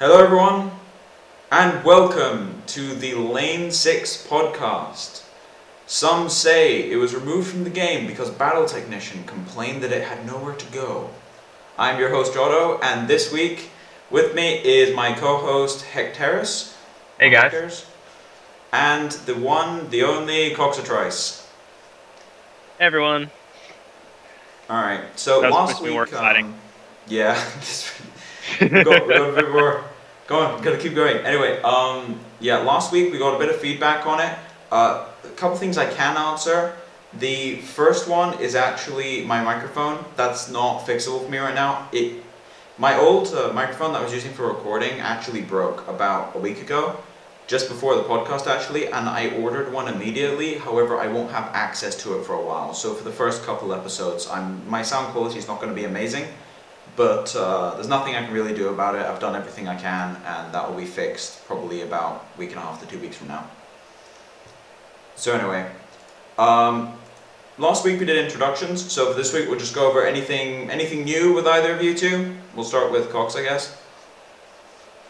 Hello everyone, and welcome to the Lane 6 podcast. Some say it was removed from the game because Battle Technician complained that it had nowhere to go. I'm your host Jotto, and this week with me is my co-host Hectares. Hey guys. Hectares, and the one, the only Coxatrice. Hey everyone. Alright, so That was last supposed to be week... more exciting. Yeah, we got a bit more... Go on, gotta keep going. Anyway, last week we got a bit of feedback on it. A couple things I can answer. The first one is actually my microphone. That's not fixable for me right now. My old microphone that I was using for recording actually broke about a week ago, just before the podcast actually, and I ordered one immediately. However, I won't have access to it for a while. So for the first couple episodes, my sound quality is not going to be amazing. But there's nothing I can really do about it. I've done everything I can, and that will be fixed probably about a week and a half to 2 weeks from now. So anyway, last week we did introductions, so for this week we'll just go over anything new with either of you two. We'll start with Cox, I guess.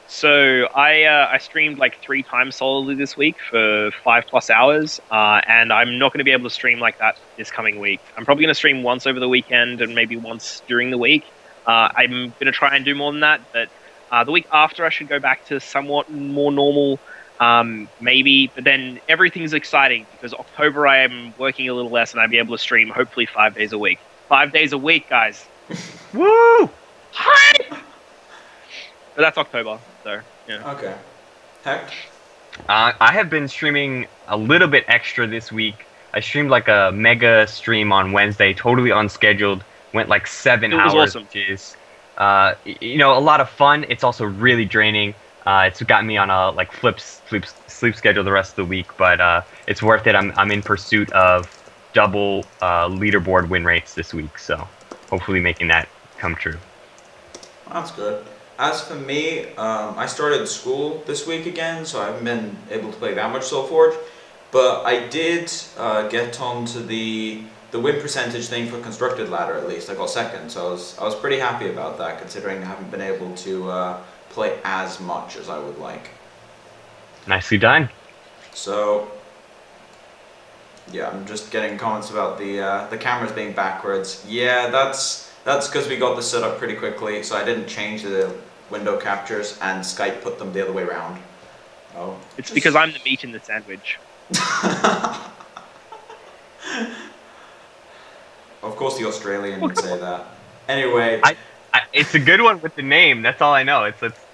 So I streamed like 3 times solidly this week for 5+ hours, and I'm not going to be able to stream like that this coming week. I'm probably going to stream once over the weekend and maybe once during the week. I'm going to try and do more than that, but the week after I should go back to somewhat more normal, maybe. But then everything's exciting because October I am working a little less and I'll be able to stream hopefully 5 days a week. 5 days a week, guys. Woo! Hi! But that's October, so yeah. Okay. Heck? I have been streaming a little bit extra this week. I streamed like a mega stream on Wednesday, totally unscheduled. Went like 7 hours, awesome. Which is, a lot of fun. It's also really draining. It's got me on a like sleep schedule the rest of the week, but it's worth it. I'm in pursuit of double leaderboard win rates this week, so hopefully making that come true. That's good. As for me, I started school this week again, so I haven't been able to play that much solforge. But I did get onto the win percentage thing for constructed ladder. At least I got second, so I was pretty happy about that, considering I haven't been able to play as much as I would like. Nicely done. So yeah, I'm just getting comments about the cameras being backwards. Yeah, that's because we got this set up pretty quickly, so I didn't change the window captures, and Skype put them the other way around. Oh, It's because I'm the meat in the sandwich. Of course the Australian would say that. Anyway. It's a good one with the name, that's all I know.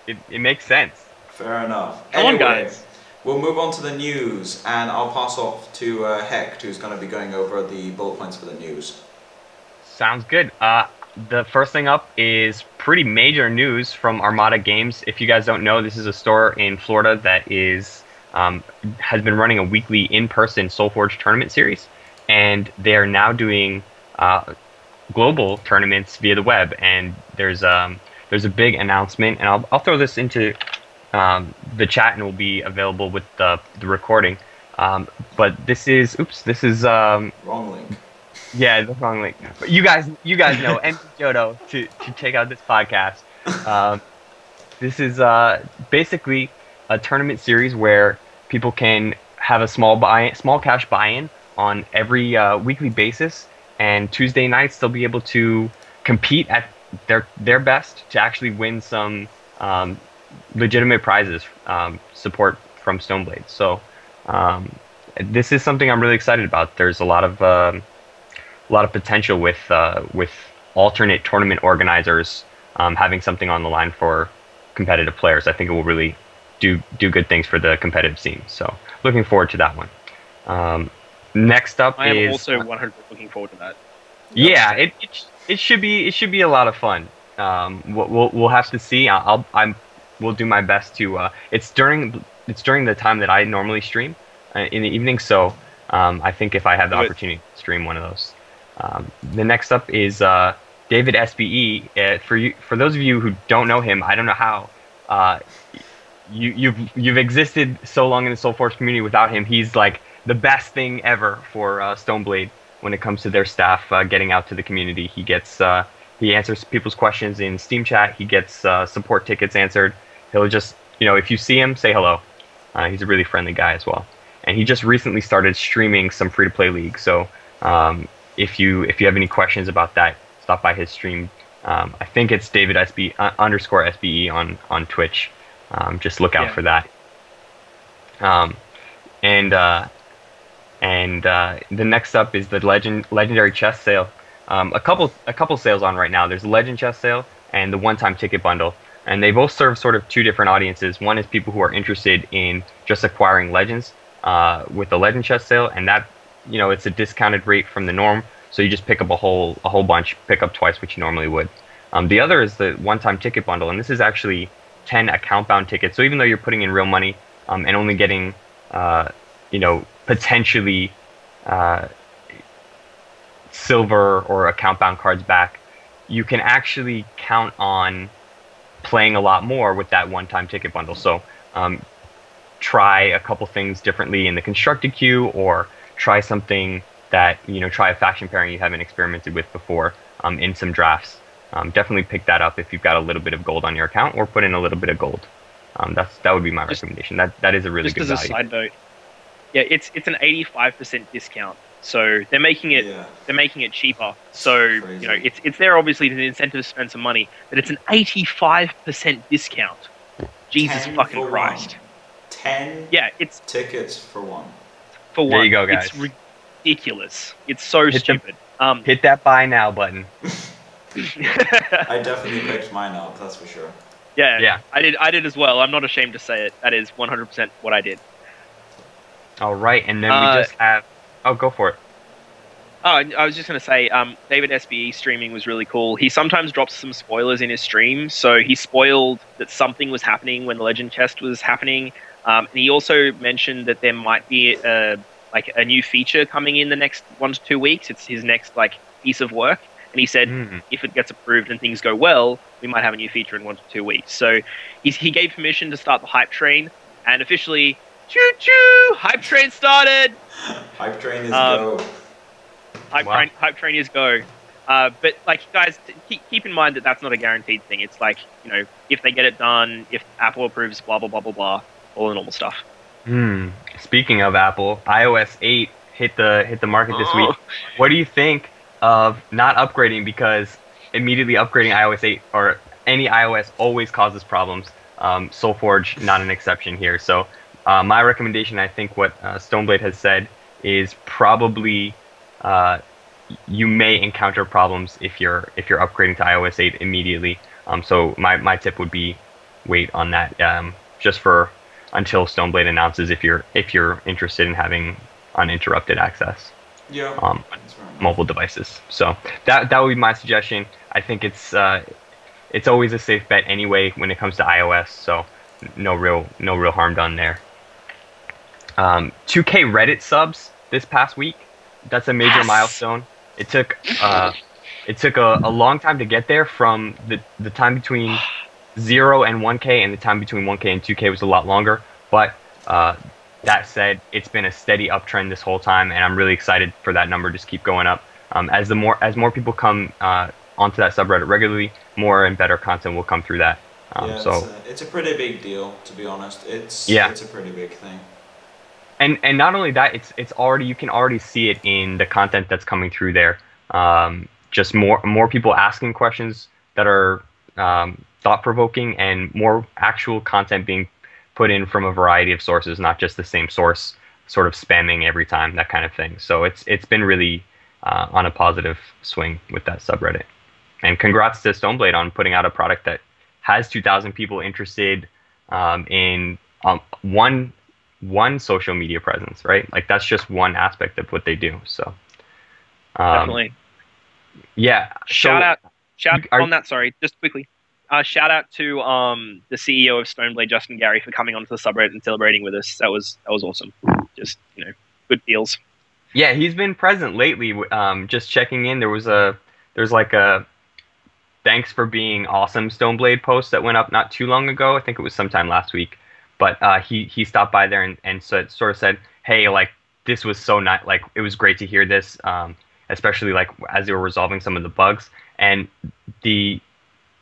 It makes sense. Fair enough. Come on, guys. We'll move on to the news, and I'll pass off to Hecht, who's going to be going over the bullet points for the news. Sounds good. The first thing up is pretty major news from Armada Games. If you guys don't know, this is a store in Florida that has been running a weekly in-person solforge tournament series, and they are now doing global tournaments via the web. And there's a big announcement, and I'll throw this into the chat, and it will be available with the recording. But this is wrong link. Yeah, the wrong link. But you guys know and Jotto to check out this podcast. This is basically a tournament series where people can have a small cash buy-in on every weekly basis, and Tuesday nights they'll be able to compete at their best to actually win some legitimate prizes, support from Stoneblade. So this is something I'm really excited about. There's a lot of potential with alternate tournament organizers having something on the line for competitive players. I think it will really do good things for the competitive scene. So looking forward to that one. Next up I am is also 100% looking forward to that. Yeah, it should be a lot of fun. We'll have to see. We'll do my best to. It's during the time that I normally stream in the evening. So I think if I have the opportunity to stream one of those. The next up is David SBE. For those of you who don't know him, I don't know how. You've existed so long in the solforge community without him. He's like the best thing ever for Stoneblade when it comes to their staff getting out to the community. He answers people's questions in Steam chat. He gets support tickets answered. he'll just, if you see him, say hello. He's a really friendly guy as well. And he just recently started streaming some free-to-play league. So if you have any questions about that, stop by his stream. I think it's David SB _ SBE on Twitch. Just look out for that. The next up is the legendary chest sale. A couple sales on right now. There's the legend chest sale and the one-time ticket bundle, and they both serve sort of two different audiences. One is people who are interested in just acquiring legends with the legend chest sale, and that it's a discounted rate from the norm, so you just pick up a whole bunch, pick up twice what you normally would. The other is the one-time ticket bundle, and this is actually 10 account-bound tickets. So even though you're putting in real money and only getting potentially silver or account-bound cards back, you can actually count on playing a lot more with that one-time ticket bundle. So try a couple things differently in the constructed queue, or try something that, try a faction pairing you haven't experimented with before in some drafts. Definitely pick that up if you've got a little bit of gold on your account, or put in a little bit of gold. That would be my recommendation. That is a really good value. Just as a side note, yeah, it's an 85% discount. So they're making it cheaper. So Crazy. it's there obviously to incentive to spend some money, but it's an 85% discount. Jesus 10 fucking for Christ! one. 10 it's tickets for one. for one. There you go, guys. It's ridiculous. It's so stupid. Hit that buy now button. I definitely picked mine up, that's for sure. Yeah. I did as well. I'm not ashamed to say it. That is 100% what I did. All right, and then we just have. Oh, go for it. Oh, I was just going to say, David SBE streaming was really cool. He sometimes drops some spoilers in his stream, so he spoiled that something was happening when the Legend Chest was happening. And he also mentioned that there might be a new feature coming in the next 1 to 2 weeks. It's his next piece of work. And he said if it gets approved and things go well, we might have a new feature in 1 to 2 weeks. So he gave permission to start the hype train, and officially, choo-choo, hype train started! Hype train is go. Hype train is go. But guys, keep in mind that that's not a guaranteed thing. It's if they get it done, if Apple approves, blah blah blah blah blah, all the normal stuff. Speaking of Apple, iOS 8 hit the market this week. What do you think of not upgrading, because immediately upgrading iOS 8 or any iOS always causes problems? Solforge not an exception here. So my recommendation, I think what Stoneblade has said, is probably you may encounter problems if you're upgrading to iOS 8 immediately. So my tip would be wait on that just for until Stoneblade announces if you're interested in having uninterrupted access. Yeah. Mobile devices. So that would be my suggestion. I think it's always a safe bet anyway when it comes to iOS. So no real harm done there. 2K Reddit subs this past week. That's a major milestone. It took a long time to get there. From the time between 0 and 1K, and the time between 1K and 2K was a lot longer. But that said, it's been a steady uptrend this whole time, and I'm really excited for that number to just keep going up. As more people come onto that subreddit regularly, more and better content will come through that. It's a pretty big deal, to be honest. It's a pretty big thing. And not only that, it's already, you can already see it in the content that's coming through there. Just more people asking questions that are thought-provoking, and more actual content being put in from a variety of sources, not just the same source sort of spamming every time, that kind of thing. So it's been really on a positive swing with that subreddit. And congrats to Stoneblade on putting out a product that has 2,000 people interested in one social media presence, right? That's just one aspect of what they do. So Definitely. Yeah. Shout out on that. Sorry, just quickly. Shout out to the CEO of Stoneblade, Justin Gary, for coming onto the subreddit and celebrating with us. That was awesome. Just good feels. Yeah, he's been present lately. Just checking in. There's a thanks for being awesome Stoneblade post that went up not too long ago. I think it was sometime last week. But he stopped by there and sort of said, hey, this was so nice. It was great to hear this, especially as they were resolving some of the bugs. And the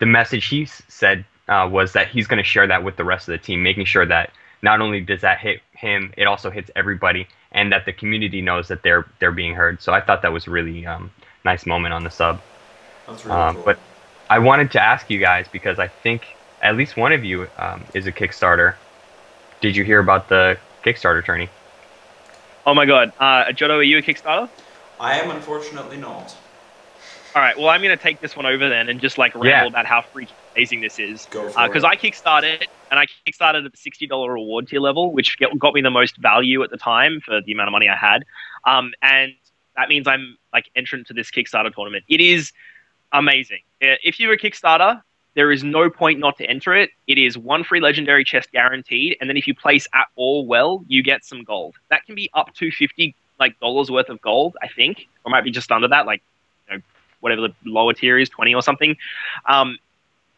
message he said was that he's going to share that with the rest of the team, making sure that not only does that hit him, it also hits everybody, and that the community knows that they're being heard. So I thought that was a really nice moment on the sub. That's really cool. But I wanted to ask you guys, because I think at least one of you is a Kickstarter. Did you hear about the Kickstarter tourney? Oh my god. Jotto, are you a Kickstarter? I am unfortunately not. All right, well, I'm going to take this one over then and just like ramble about how freaking amazing this is. Go for it. Because I kickstarted, and I kickstarted at the $60 reward tier level, which got me the most value at the time for the amount of money I had. And that means I'm like entrant to this Kickstarter tournament. It is amazing. If you're a Kickstarter, there is no point not to enter it. It is 1 free legendary chest guaranteed, and then if you place at all well, you get some gold. That can be up to $50 worth of gold, I think, or might be just under that, like, you know, whatever the lower tier is, 20 or something,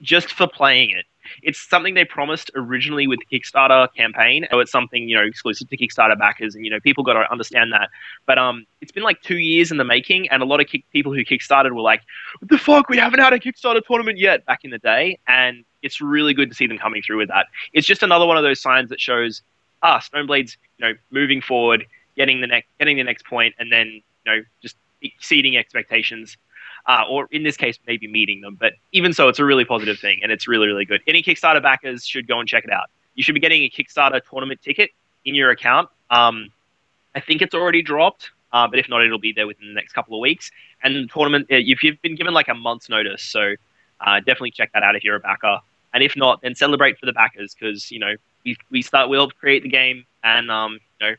just for playing it. It's something they promised originally with the Kickstarter campaign, so it's something, you know, exclusive to Kickstarter backers, and, you know, people got to understand that. But it's been like 2 years in the making, and a lot of people who Kickstarted were like, what the fuck, we haven't had a Kickstarter tournament yet, back in the day, and it's really good to see them coming through with that. It's just another one of those signs that shows, Stoneblade's, you know, moving forward, getting the next point, and then, you know, just exceeding expectations. Or in this case, maybe meeting them. But even so, it's a really positive thing, and it's really, really good. Any Kickstarter backers should go and check it out. You should be getting a Kickstarter tournament ticket in your account. I think it's already dropped, but if not, it'll be there within the next couple of weeks. And the tournament, if you've been given like a month's notice, so definitely check that out if you're a backer. And if not, then celebrate for the backers, because, you know, we'll create the game, and you know,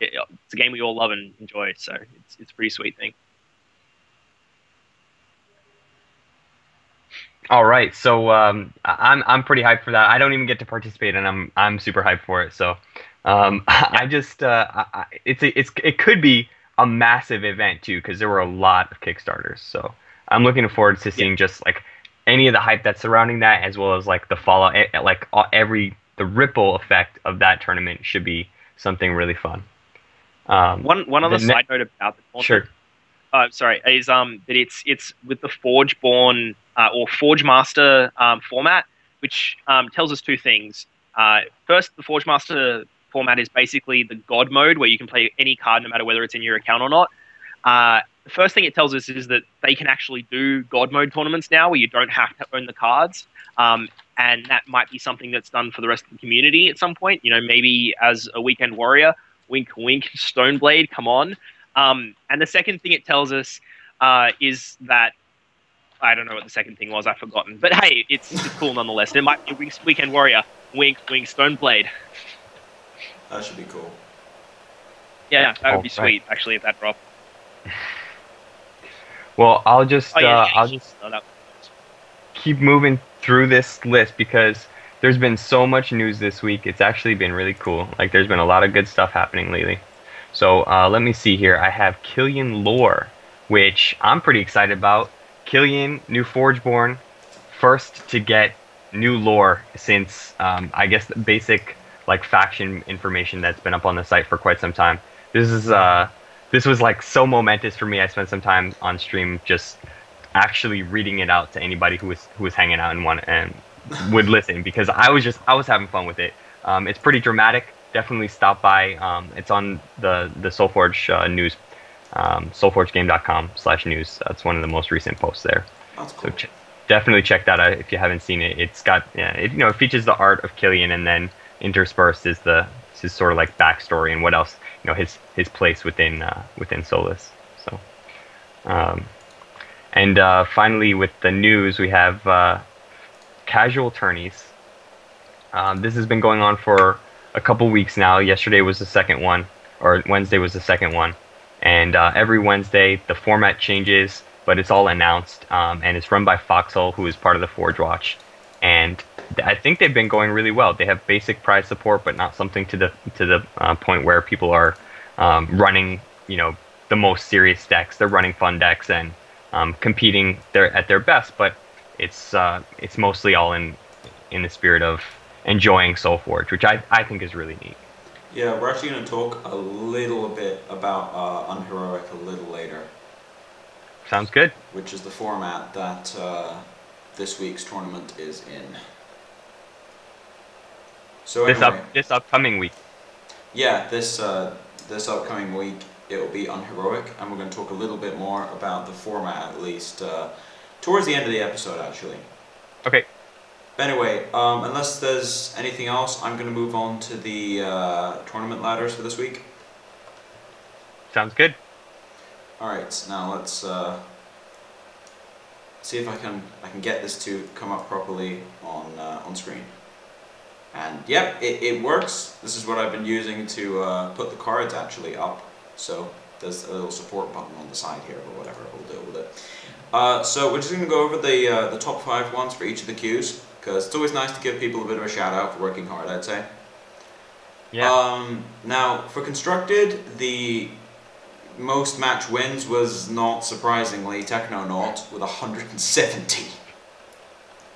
it's a game we all love and enjoy. So it's a pretty sweet thing. All right, so I'm pretty hyped for that. I don't even get to participate, and I'm super hyped for it. So I just it could be a massive event too, because there were a lot of Kickstarters. So I'm looking forward to seeing just like any of the hype that's surrounding that, as well as like the fallout, like the ripple effect of that tournament should be something really fun. One other side note about the tournament. Sure. Sorry, is that it's with the Forgeborn or Forge Master format, which tells us two things. First, the Forge Master format is basically the God mode, where you can play any card no matter whether it's in your account or not. The first thing it tells us is that they can actually do God mode tournaments now, where you don't have to own the cards, and that might be something that's done for the rest of the community at some point. You know, maybe as a weekend warrior, wink, wink, Stoneblade, come on. And the second thing it tells us is that, I don't know what the second thing was, I've forgotten. But hey, it's cool nonetheless. It might be Weekend Warrior, wink, wink, Stoneblade. That should be cool. Yeah, that would be sweet, actually, if that dropped. Well, I'll just keep moving through this list, because there's been so much news this week. It's actually been really cool. Like, there's been a lot of good stuff happening lately. So let me see here. I have Killian lore, which I'm pretty excited about. Killian, new Forgeborn, first to get new lore since I guess the basic like faction information that's been up on the site for quite some time. This was like so momentous for me. I spent some time on stream just actually reading it out to anybody who was hanging out and would listen, because I was having fun with it. It's pretty dramatic. Definitely stop by. It's on the Solforge news, solforgegame.com/news. That's one of the most recent posts there. That's cool. So definitely check that out if you haven't seen it. It's got it features the art of Killian, and then interspersed is his sort of like backstory and what else, his place within Solus. So and finally with the news, we have casual tourneys. This has been going on for a couple weeks now. Yesterday was the second one, or Wednesday was the second one, and every Wednesday the format changes, but it's all announced, and it's run by Foxhole, who is part of the Forge Watch, and I think they've been going really well. They have basic prize support, but not something to the point where people are running the most serious decks. They're running fun decks and competing at their best, but it's mostly all in the spirit of enjoying Solforge, which I think is really neat. Yeah, we're actually going to talk a little bit about Unheroic a little later. Sounds good. Which is the format that this week's tournament is in. So anyway, this upcoming week. yeah, this upcoming week it will be unheroic, and we're going to talk a little bit more about the format at least towards the end of the episode actually. Okay. But anyway, unless there's anything else, I'm going to move on to the tournament ladders for this week. Sounds good. All right, now let's see if I can get this to come up properly on screen. And yep, it works. This is what I've been using to put the cards actually up. So there's a little support button on the side here, or whatever. We'll deal with it. So we're just going to go over the top 5 ones for each of the queues, because it's always nice to give people a bit of a shout out for working hard, I'd say. Yeah. Now for constructed, the most match wins was not surprisingly Technonaut with 170.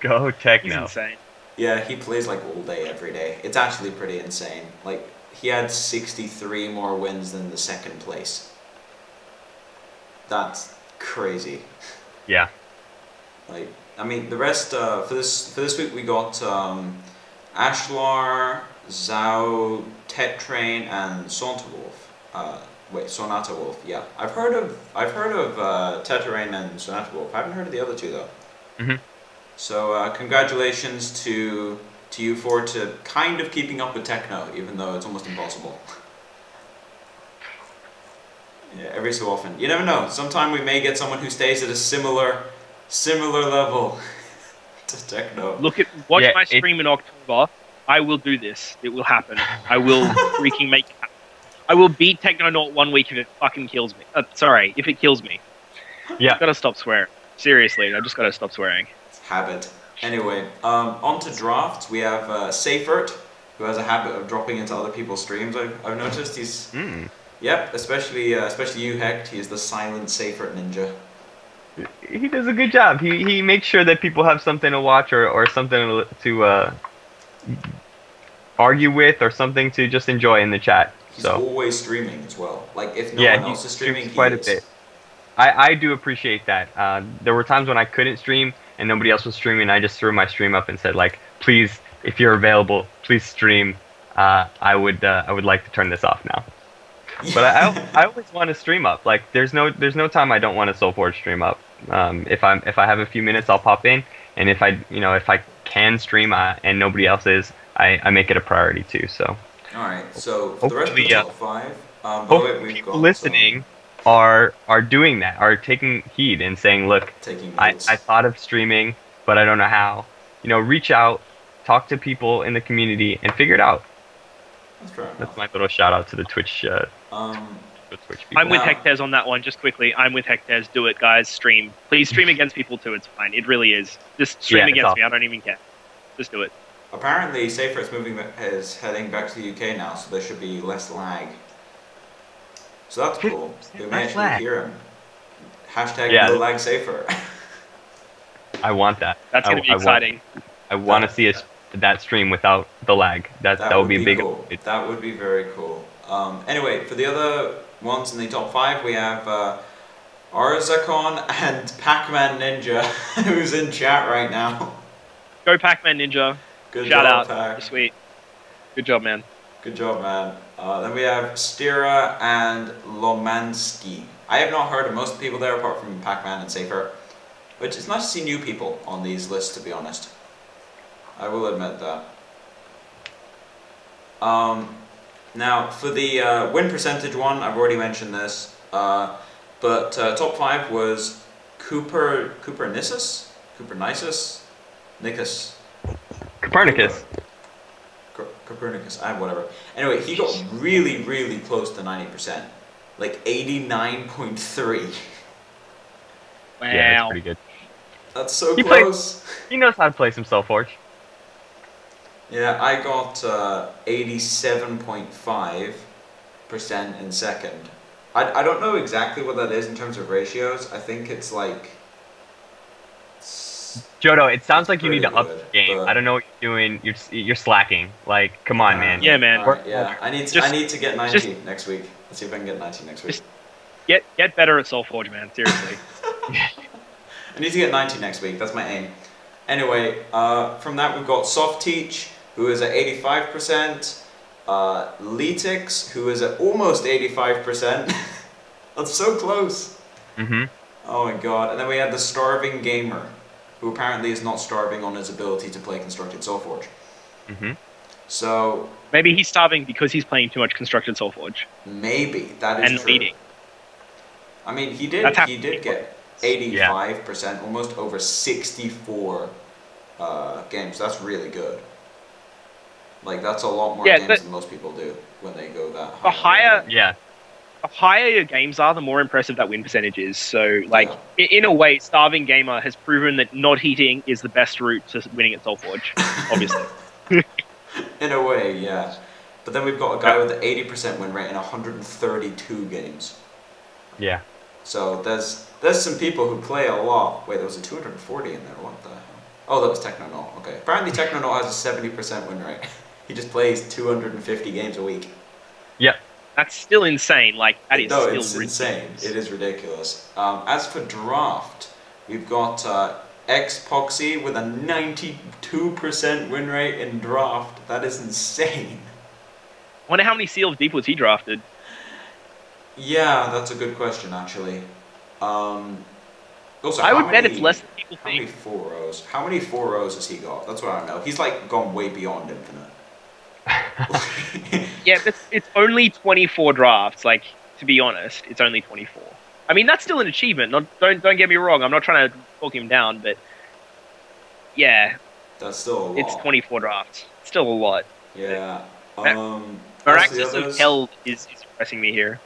Go He's Techno. insane. Yeah, he plays like all day, every day. It's actually pretty insane. Like, he had 63 more wins than the second place. That's crazy. Yeah. Like, I mean, the rest for this week we got Ashlar, Zhao, Tetrain, and Sonata Wolf. Yeah, I've heard of Tetrain and Sonata Wolf. I haven't heard of the other two though. Mhm. So congratulations to you four to kind of keeping up with Techno, even though it's almost impossible. Yeah, every so often. You never know. Sometime we may get someone who stays at a similar level to Techno. Watch my stream in October. I will do this. It will happen. I will freaking make it happen. I will beat Technonaut 1 week if it fucking kills me. Sorry, if it kills me. Yeah. I've gotta stop swearing. Seriously, I just gotta stop swearing. Habit. Anyway, on to drafts. We have Seifert, who has a habit of dropping into other people's streams. I've noticed he's. Yep, especially you, Hecht. He is the silent Seifert ninja. He does a good job. He makes sure that people have something to watch or something to argue with or something to just enjoy in the chat. He's always streaming as well. Like if no one else is streaming, quite a bit. I do appreciate that. There were times when I couldn't stream and nobody else was streaming. I just threw my stream up and said, like, please, if you're available, please stream. I would like to turn this off now. But I always want to stream up. Like there's no time I don't want a Soulforge stream up. If I have a few minutes, I'll pop in, and if I can stream and nobody else is, I make it a priority too. So. All right. So for the rest of the top 5, hopefully people listening are doing that, are taking heed and saying, look, I thought of streaming, but I don't know how. Reach out, talk to people in the community, and figure it out. That's fair enough. That's my little shout out to the Twitch. The Twitch people. I'm with Hectares on that one. Just quickly, I'm with Hectares. Do it, guys. Stream. Please stream against people too. It's fine. It really is. Just stream against me. I don't even care. Just do it. Apparently, Seifert's is heading back to the UK now, so there should be less lag. So that's cool. We may actually hear him. Hashtag no lag Seifert. I want that. That's going to be exciting. I want to see that stream without the lag. That would be big. Cool. That would be very cool. Anyway, for the other ones in the top 5, we have Arzakon and Pac-Man Ninja, who's in chat right now. Go Pac-Man Ninja. Good Shout job, out. Pac. You're sweet. Good job, man. Good job, man. Then we have Stira and Lomansky. I have not heard of most people there apart from Pac-Man and Seifert, which it's nice to see new people on these lists, to be honest. I will admit that. Now, for the win percentage one, I've already mentioned this, but top 5 was Copernicus? Copernicus. Copernicus, whatever. Anyway, he got really, really close to 90%. Like 89.3. Wow. Yeah, that's pretty good. That's so close. He knows how to play some Soulforge. Yeah, I got 87.5% in second. I don't know exactly what that is in terms of ratios. I think it's like... Jotto, it sounds like you need to up the game. but- I don't know what you're doing. You're slacking. Like, come on, man. Yeah, man. Alright, yeah, I need to get 90 next week. Let's see if I can get 90 next week. Get better at Soulforge, man. Seriously. I need to get 90 next week. That's my aim. Anyway, from that we've got Soft Teach, who is at 85%. Letix, who is at almost 85%. That's so close. Mm-hmm. Oh my god. And then we had the Starving Gamer, who apparently is not starving on his ability to play Constructed Solforge. Mm-hmm. So Maybe he's starving because he's playing too much Constructed Solforge. maybe that is And true. eating. I mean, he did That's get 85%, almost over 64 games. That's really good. Like, that's a lot more games than most people do when they go that high. The higher your games are, the more impressive that win percentage is. So, like, in a way, Starving Gamer has proven that not eating is the best route to winning at Solforge, obviously. In a way, yeah. But then we've got a guy with an 80% win rate in 132 games. Yeah. So there's some people who play a lot. Wait, there was a 240 in there. What the hell? Oh, that was Technonaut. Okay. Apparently Technonaut has a 70% win rate. He just plays 250 games a week. Yep. That's still insane. Like, that is still it's insane. It is ridiculous. As for draft, we've got Xpoxy with a 92% win rate in draft. That is insane. I wonder how many Seal of Deep was he drafted? Yeah, that's a good question, actually. Also, I would bet it's less than people think. How many 4-0s has he got? That's what I don't know. He's like gone way beyond infinite. Yeah, but it's only 24 drafts. Like, to be honest, it's only 24. I mean, that's still an achievement. Don't get me wrong. I'm not trying to talk him down, but yeah, that's still a lot. It's 24 drafts. It's still a lot. Yeah. Miraxis of Hell is impressing me here.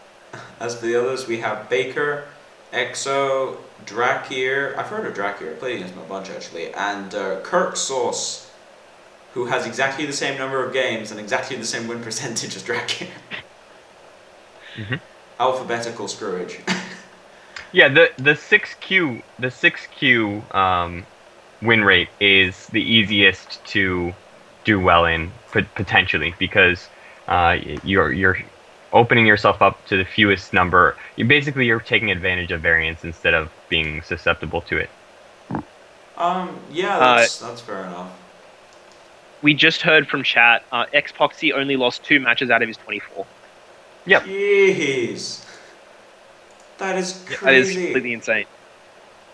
As for the others, we have Baker, Exo, Drakir. I've heard of Drakir. I played against him a bunch actually, and Kirk Sauce, who has exactly the same number of games and exactly the same win percentage as Drakir. Mm-hmm. Alphabetical screwage. Yeah, the 6Q win rate is the easiest to do well in potentially because you're opening yourself up to the fewest number. You're taking advantage of variance instead of being susceptible to it. Yeah, that's fair enough. We just heard from chat. Xpoxy only lost 2 matches out of his 24. Yep. Jeez. That is crazy. That is completely insane.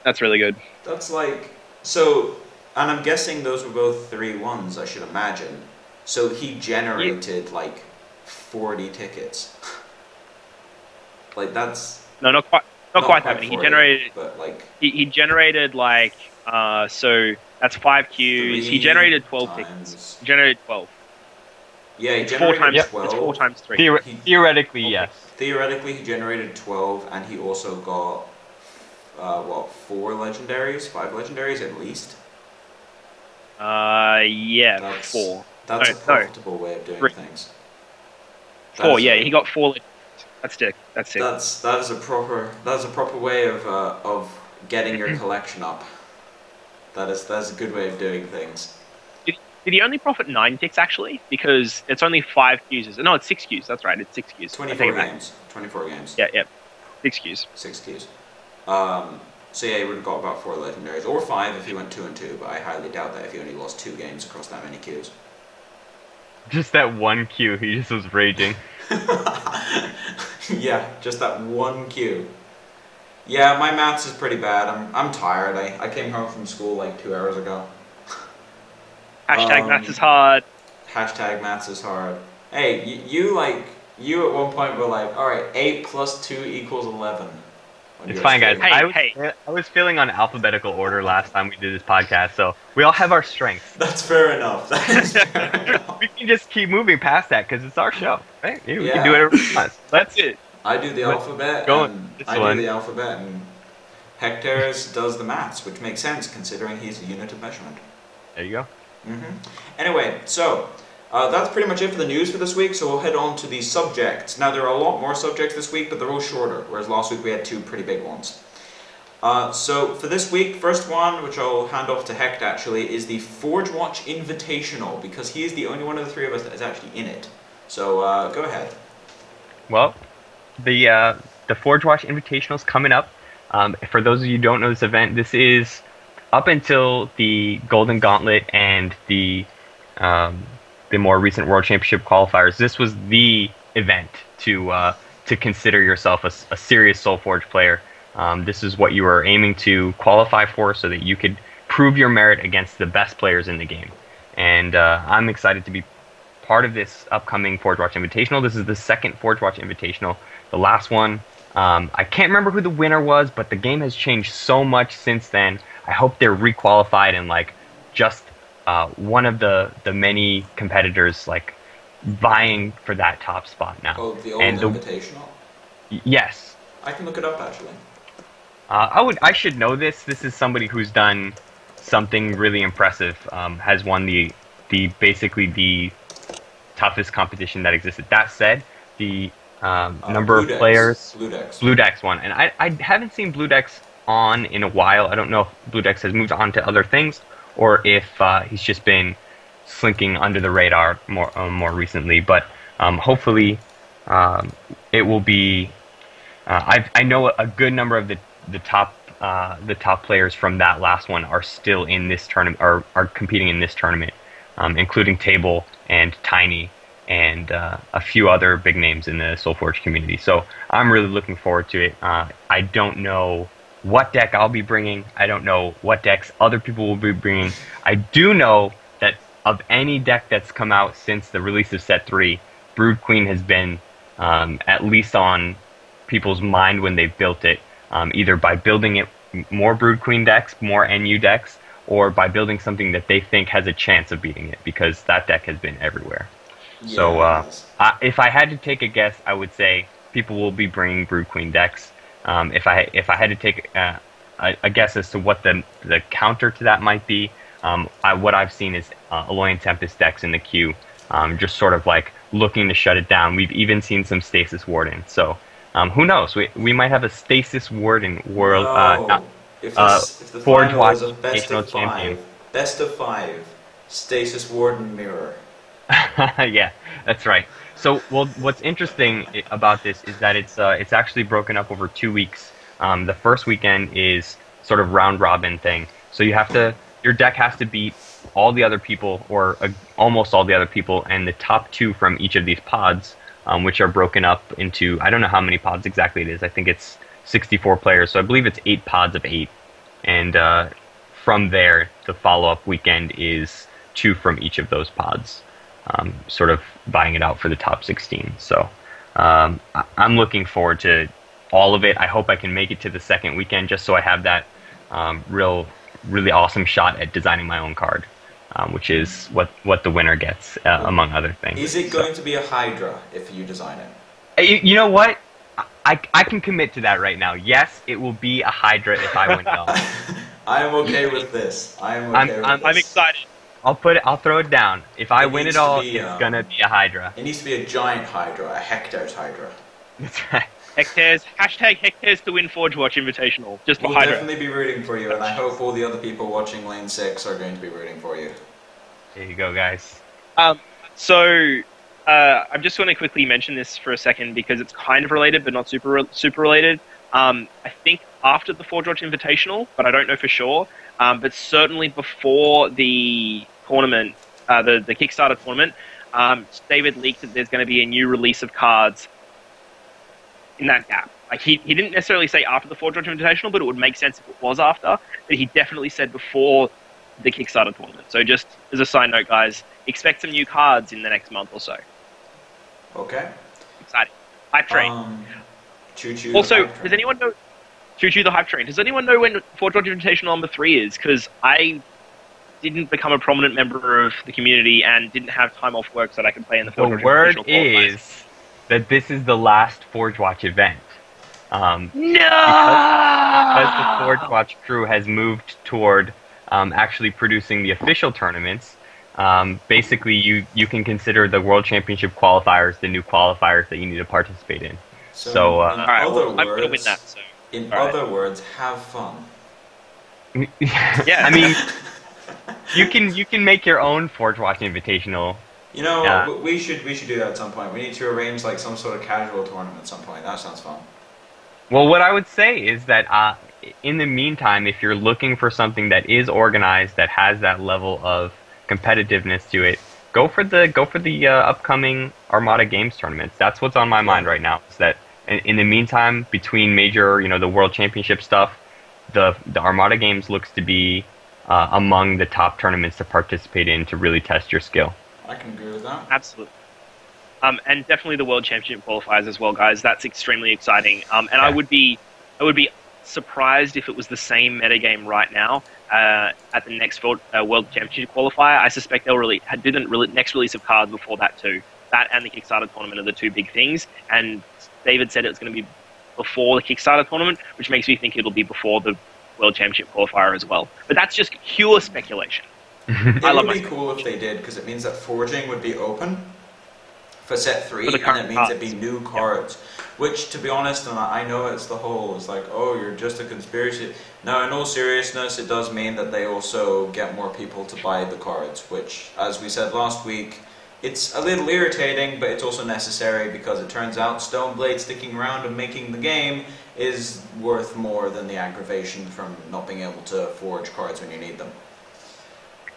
That's really good. That's like... So, and I'm guessing those were both 3-1s, I should imagine. So he generated, like, 40 tickets. Like, that's... No, not quite that many. 40, He generated... But, like... He generated, like... so, that's 5 Qs. He generated 12 tickets. He generated 12. Yeah, he generated 12. It's 4 times 3. Theoretically, yes. Theoretically, he generated 12, and he also got, 4 legendaries? 5 legendaries at least? Yeah, 4. That's a profitable way of doing things. 4, yeah, he got 4 legendaries. That's sick. That is a proper way of getting your collection up. That's a good way of doing things. Did he only profit 9 ticks actually? Because it's only 5 Qs. No, it's 6 Qs. That's right. It's 6 Qs. 24 games. 24 games. Yeah. 6 Qs. 6 Qs. So yeah, he would have got about 4 legendaries, or 5 if he went 2-2. But I highly doubt that if he only lost 2 games across that many Qs. Just that one Q, he just was raging. Yeah, just that one Q. Yeah, my maths is pretty bad. I'm tired. I came home from school like 2 hours ago. Hashtag maths is hard. Hashtag maths is hard. Hey, you at one point were like, alright, 8 plus 2 equals 11. It's fine, guys. I was feeling on alphabetical order last time we did this podcast, so we all have our strengths. That's fair enough. That is fair enough. We can just keep moving past that because it's our show, right? We can do whatever we want. That's it. I do the alphabet, and Hectares does the maths, which makes sense considering he's a unit of measurement. There you go. Anyway, so that's pretty much it for the news for this week, so we'll head on to the subjects. Now, there are a lot more subjects this week, but they're all shorter, whereas last week we had 2 pretty big ones. So for this week, first one, which I'll hand off to Hecht actually, is the Forge Watch Invitational, because he is the only one of the 3 of us that is actually in it. So go ahead. Well, the Forge Watch Invitational is coming up. For those of you who don't know this event, this is up until the Golden Gauntlet and the the more recent World Championship qualifiers, this was the event to consider yourself a serious Solforge player. This is what you were aiming to qualify for, so that you could prove your merit against the best players in the game. And I'm excited to be part of this upcoming Forge Watch Invitational. This is the second Forge Watch Invitational. The last one, I can't remember who the winner was, but the game has changed so much since then. I hope they're requalified and like just one of the many competitors like vying for that top spot now. Oh, the old Invitational? Yes. I can look it up actually. I should know this. This is somebody who's done something really impressive. Has won the basically the toughest competition that existed. That said, the number of players, Blue Dex won, and I haven't seen Blue Dex on in a while. I don't know if Blue Dex has moved on to other things, or if he's just been slinking under the radar more recently. But hopefully, it will be. I know a good number of the top players from that last one are still in this tournament, are competing in this tournament, including Table and Tiny and a few other big names in the Solforge community. So I'm really looking forward to it. I don't know what deck I'll be bringing. I don't know what decks other people will be bringing. I do know that of any deck that's come out since the release of Set 3, Brood Queen has been at least on people's mind when they've built it, either by building it more Brood Queen decks, more NU decks, or by building something that they think has a chance of beating it, because that deck has been everywhere. Yeah, so if I had to take a guess, I would say people will be bringing Brood Queen decks. If I had to take a guess as to what the counter to that might be, what I've seen is Alloy and Tempest decks in the queue, just sort of like looking to shut it down. We've even seen some Stasis Warden. So who knows? We might have a Stasis Warden world. If the Forge final Watch is a best of five, Stasis Warden mirror. Yeah, that's right. So, well, what's interesting about this is that it's actually broken up over 2 weeks. The first weekend is sort of round robin thing. So your deck has to beat all the other people, or almost all the other people, and the top 2 from each of these pods, which are broken up into, I don't know how many pods exactly it is. I think it's 64 players. So I believe it's 8 pods of 8. And from there, the follow-up weekend is 2 from each of those pods. Sort of buying it out for the top 16. So I'm looking forward to all of it. I hope I can make it to the second weekend, just so I have that really awesome shot at designing my own card, which is what the winner gets, among other things. Is it going to be a Hydra if you design it? You know what? I can commit to that right now. Yes, it will be a Hydra if I win it all. I am okay with this. I'm excited. I'll throw it down. If I win it all, it's gonna be a Hydra. It needs to be a giant Hydra, a Hectares Hydra. That's right. Hectares, #Hectares to win Forge Watch Invitational. Just for We'll Hydra. definitely be rooting for you, and I hope all the other people watching Lane 6 are going to be rooting for you. There you go, guys. So I'm just going to quickly mention this for a second because it's kind of related, but not super related. I think after the Forge Watch Invitational, but I don't know for sure. But certainly before the tournament, the Kickstarter tournament, David leaked that there's going to be a new release of cards in that gap. Like he didn't necessarily say after the Forge Watch Invitational, but it would make sense if it was after. But he definitely said before the Kickstarter tournament. So just as a side note, guys, expect some new cards in the next month or so. Okay. Exciting. Hype train. Choo-choo. Also, does anyone know... Choo-choo the hype train. Does anyone know when Forge Watch Invitational number 3 is? Because I didn't become a prominent member of the community and didn't have time off work so that I could play in the Forge Watch Invitational. The word is that this is the last Forge Watch event. No! Because the Forge Watch crew has moved toward actually producing the official tournaments. Basically, you can consider the World Championship qualifiers the new qualifiers that you need to participate in. So all right, well, I'm going to win that. So. In other words, have fun. Yeah, I mean, you can make your own Forge Watch Invitational. You know, we should do that at some point. We need to arrange like some sort of casual tournament at some point. That sounds fun. Well, what I would say is that in the meantime, if you're looking for something that is organized, that has that level of competitiveness to it, go for the upcoming Armada Games tournaments. That's what's on my mind right now. Is that in the meantime, between major, the World Championship stuff, the Armada Games looks to be among the top tournaments to participate in to really test your skill. I can agree with that. Absolutely. And definitely the World Championship qualifiers as well, guys. That's extremely exciting. And Yeah. I would be surprised if it was the same metagame right now at the next World Championship qualifier. I suspect they'll next release of cards before that too. That and the Kickstarter tournament are the two big things. And David said it's going to be before the Kickstarter tournament, which makes me think it'll be before the World Championship qualifier as well. But that's just pure speculation. It would be cool if they did, because it means that forging would be open for set 3, For the and current it means it'd cards. be new cards. Which, to be honest, and I know it's like, oh, you're just a conspiracy. No, in all seriousness, it does mean that they also get more people to buy the cards, which, as we said last week, it's a little irritating, but it's also necessary, because it turns out Stoneblade sticking around and making the game is worth more than the aggravation from not being able to forge cards when you need them.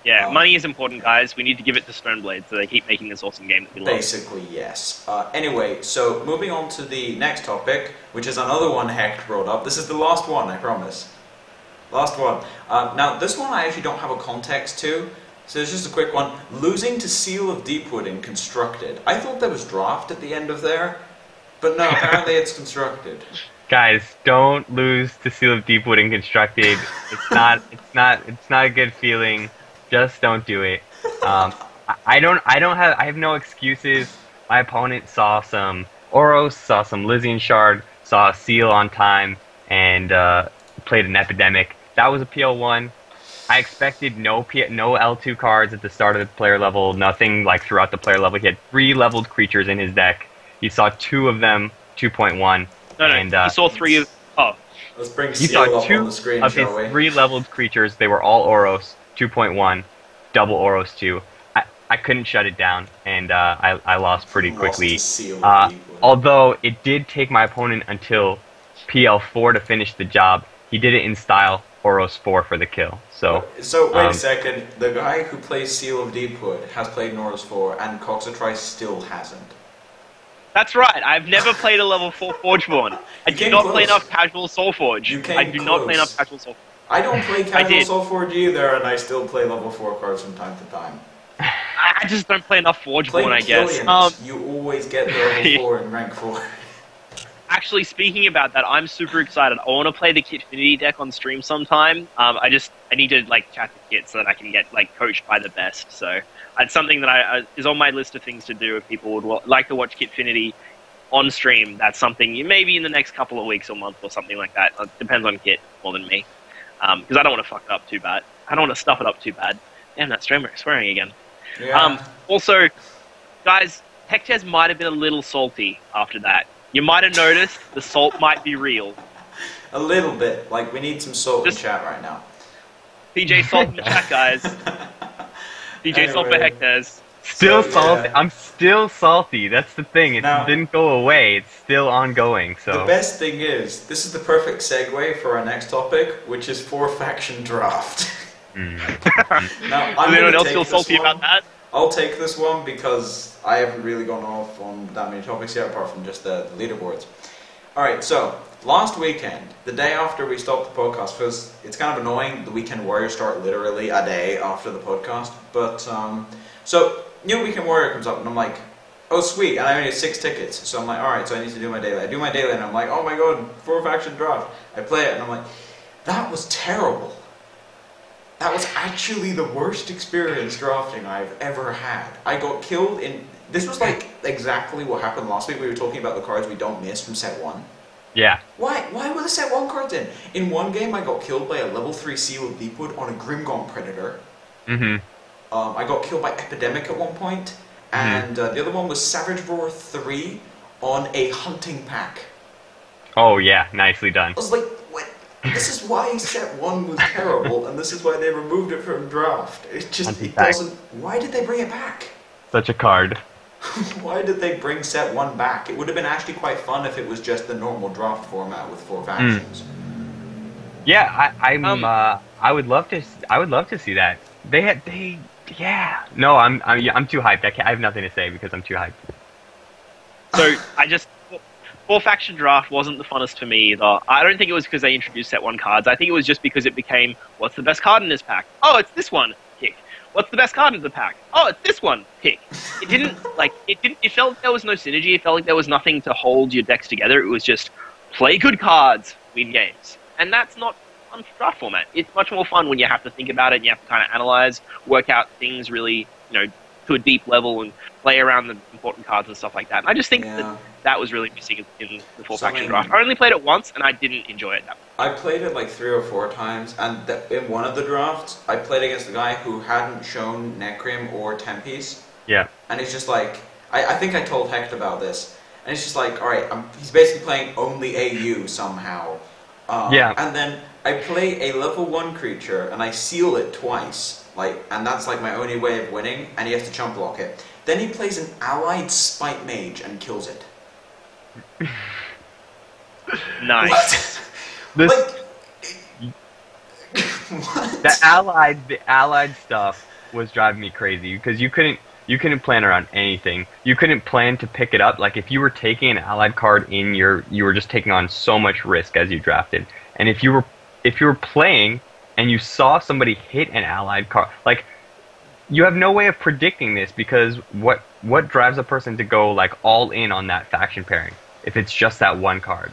Yeah, money is important, guys. We need to give it to Stoneblade so they keep making this awesome game that we love. Basically, yes. Anyway, so moving on to the next topic, which is another one Hecht brought up. This is the last one, I promise. Last one. Now, this one I actually don't have a context to, so it's just a quick one. Losing to Seal of Deepwood in Constructed. I thought there was draft at the end of there, but no, apparently it's Constructed. Guys, don't lose to Seal of Deepwood in Constructed. It's not a good feeling. Just don't do it. I have no excuses. My opponent saw some Oros, saw some Lysian Shard, saw a Seal on time, and played an Epidemic. That was a PL1. I expected no L2 cards at the start of the player level, nothing like throughout the player level. He had 3 leveled creatures in his deck. He saw 2 of them, 2.1. No, he saw 3 of... Oh. Let's bring He Seal saw up 2 on the screen, of his shall we? 3 leveled creatures. They were all Oros, 2.1, double Oros 2. I couldn't shut it down, and I lost pretty quickly. Although it did take my opponent until PL4 to finish the job, he did it in style Oros 4 for the kill. So wait a second. The guy who plays Seal of Deepwood has played Oros 4, and Coxatrice still hasn't. That's right. I've never played a level 4 Forgeborn. I do not play enough casual Soulforge. I do not play enough casual Soulforge. I don't play casual Soulforge either, and I still play level 4 cards from time to time. I just don't play enough Forgeborn, I guess. You always get the level 4 in rank 4. Actually, speaking about that, I'm super excited. I want to play the Kitfinity deck on stream sometime. I need to chat to Kit so that I can get coached by the best. So it's something that is on my list of things to do. If people would like to watch Kitfinity on stream, that's something maybe in the next couple of weeks or month or something like that. It depends on Kit more than me, because I don't want to fuck it up too bad. I don't want to stuff it up too bad. Damn, that streamer is swearing again. Yeah. Also, guys, Hectares might have been a little salty after that. You might have noticed the salt might be real. A little bit. We need some salt in chat right now. PJ Salt in the chat, guys. PJ Salt for Hectares. Still salty. I'm still salty. That's the thing. It didn't go away. It's still ongoing. So the best thing is, this is the perfect segue for our next topic, which is 4-faction draft. Now, Does anyone else feel salty about that? I'll take this one because I haven't really gone off on that many topics yet, apart from just the leaderboards. Alright, so, last weekend, the day after we stopped the podcast, because it's kind of annoying, the Weekend Warriors start literally a day after the podcast, but, so, new Weekend Warrior comes up, and I'm like, oh sweet, and I only had 6 tickets, so I'm like, alright, so I need to do my daily. I do my daily, and I'm like, oh my god, 4-faction draft. I play it, and I'm like, that was terrible. That was actually the worst experience drafting I've ever had. I got killed in... This was exactly what happened last week. We were talking about the cards we don't miss from set 1. yeah. Why were the set 1 cards in? In one game I got killed by a level 3 Seal of Deepwood on a Grimgaunt Predator. I got killed by Epidemic at one point. And the other one was Savage Roar 3 on a Hunting Pack. Oh yeah, nicely done. I was like, what? This is why set 1 was terrible, and this is why they removed it from draft. It doesn't... Why did they bring it back? Such a card. Why did they bring set 1 back? It would have been actually quite fun if it was just the normal draft format with 4 factions. Yeah, I would love to see that. Yeah. No, I'm too hyped. I have nothing to say because I'm too hyped. So four faction draft wasn't the funnest for me either. I don't think it was because they introduced set one cards. I think it was just because it became, what's the best card in this pack? Oh, it's this one. Pick. What's the best card in the pack? Oh, it's this one. Pick. It felt like there was no synergy. It felt like there was nothing to hold your decks together. It was just play good cards, win games. And that's not fun for draft format. It's much more fun when you have to think about it and you have to kind of analyze, work out things really, to a deep level and play around the important cards and stuff like that. And I just think that was really missing in the four faction draft. I only played it once and I didn't enjoy it that much. I played it like 3 or 4 times, and in one of the drafts, I played against a guy who hadn't shown Necrim or Tempies. Yeah. And he's just like, I think I told Hecht about this, and it's just like, alright, he's basically playing only AU somehow. Yeah. And then I play a level 1 creature, and I seal it twice, and that's like my only way of winning, and he has to chump block it. Then he plays an allied Spite Mage and kills it. Nice. What? The allied stuff was driving me crazy because you couldn't plan around anything. You couldn't plan to pick it up. Like if you were taking an allied card in you were just taking on so much risk as you drafted. And if you were playing and you saw somebody hit an allied card, like you have no way of predicting this because what drives a person to go like all in on that faction pairing if it's just that one card?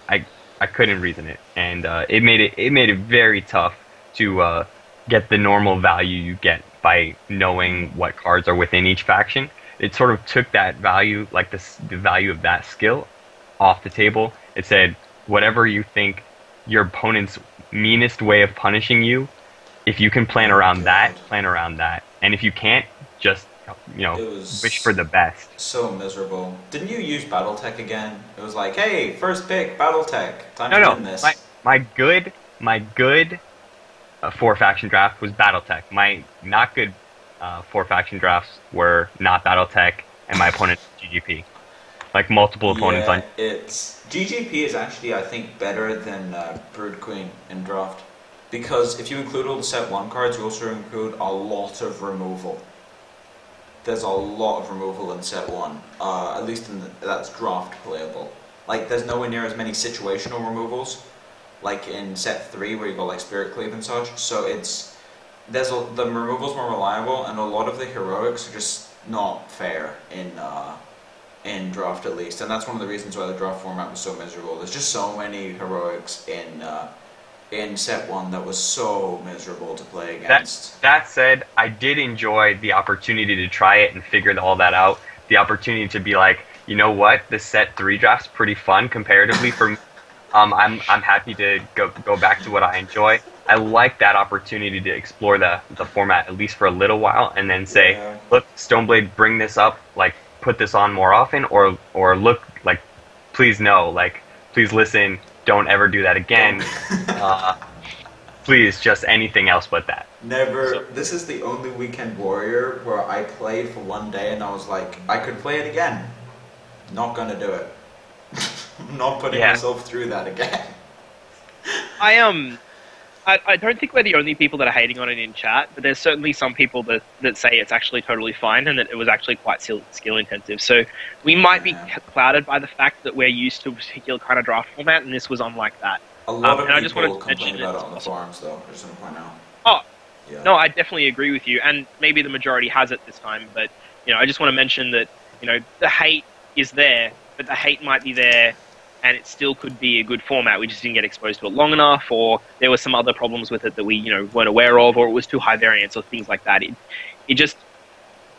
I couldn't reason it, and it made it very tough to get the normal value you get by knowing what cards are within each faction. It sort of took that value, like the value of that skill, off the table. It said whatever you think your opponent's meanest way of punishing you, if you can plan around that, plan around that, and if you can't, just wish for the best. So miserable. Didn't you use BattleTech again? It was like, hey, first pick, BattleTech. Time to win this. My good 4 faction draft was BattleTech. My not good 4 faction drafts were not BattleTech, and my opponent GGP. Like multiple opponents on. It's GGP is actually I think better than Brood Queen in draft because if you include all the set 1 cards, you also include a lot of removal. There's a lot of removal in set 1, at least that's draft playable. Like, there's nowhere near as many situational removals, like in set 3 where you got like Spirit Cleave and such. So the removal's more reliable, and a lot of the heroics are just not fair in draft at least, and that's one of the reasons why the draft format was so miserable. There's just so many heroics in set 1 that was so miserable to play against. That said, I did enjoy the opportunity to try it and figure all that out. The opportunity to be like, you know what, this set 3 draft's pretty fun comparatively for me. I'm happy to go back to what I enjoy. I like that opportunity to explore the format at least for a little while and then say, look, Stoneblade, bring this up, like put this on more often, or look, like please no, like please listen, don't ever do that again. Please, just anything else but that. Never. So, this is the only Weekend Warrior where I played for 1 day and I was like, I could play it again. Not gonna do it. I'm not putting myself through that again. I don't think we're the only people that are hating on it in chat, but there's certainly some people that say it's actually totally fine and that it was actually quite skill intensive. So we might be clouded by the fact that we're used to a particular kind of draft format, and this was unlike that. A lot of people complain about it on the forums, though. I just want to point out. Oh, yeah. No, I definitely agree with you, and maybe the majority has it this time. But I just want to mention that the hate is there, but the hate might be there, and it still could be a good format. We just didn't get exposed to it long enough, or there were some other problems with it that we weren't aware of, or it was too high variance, or things like that. It just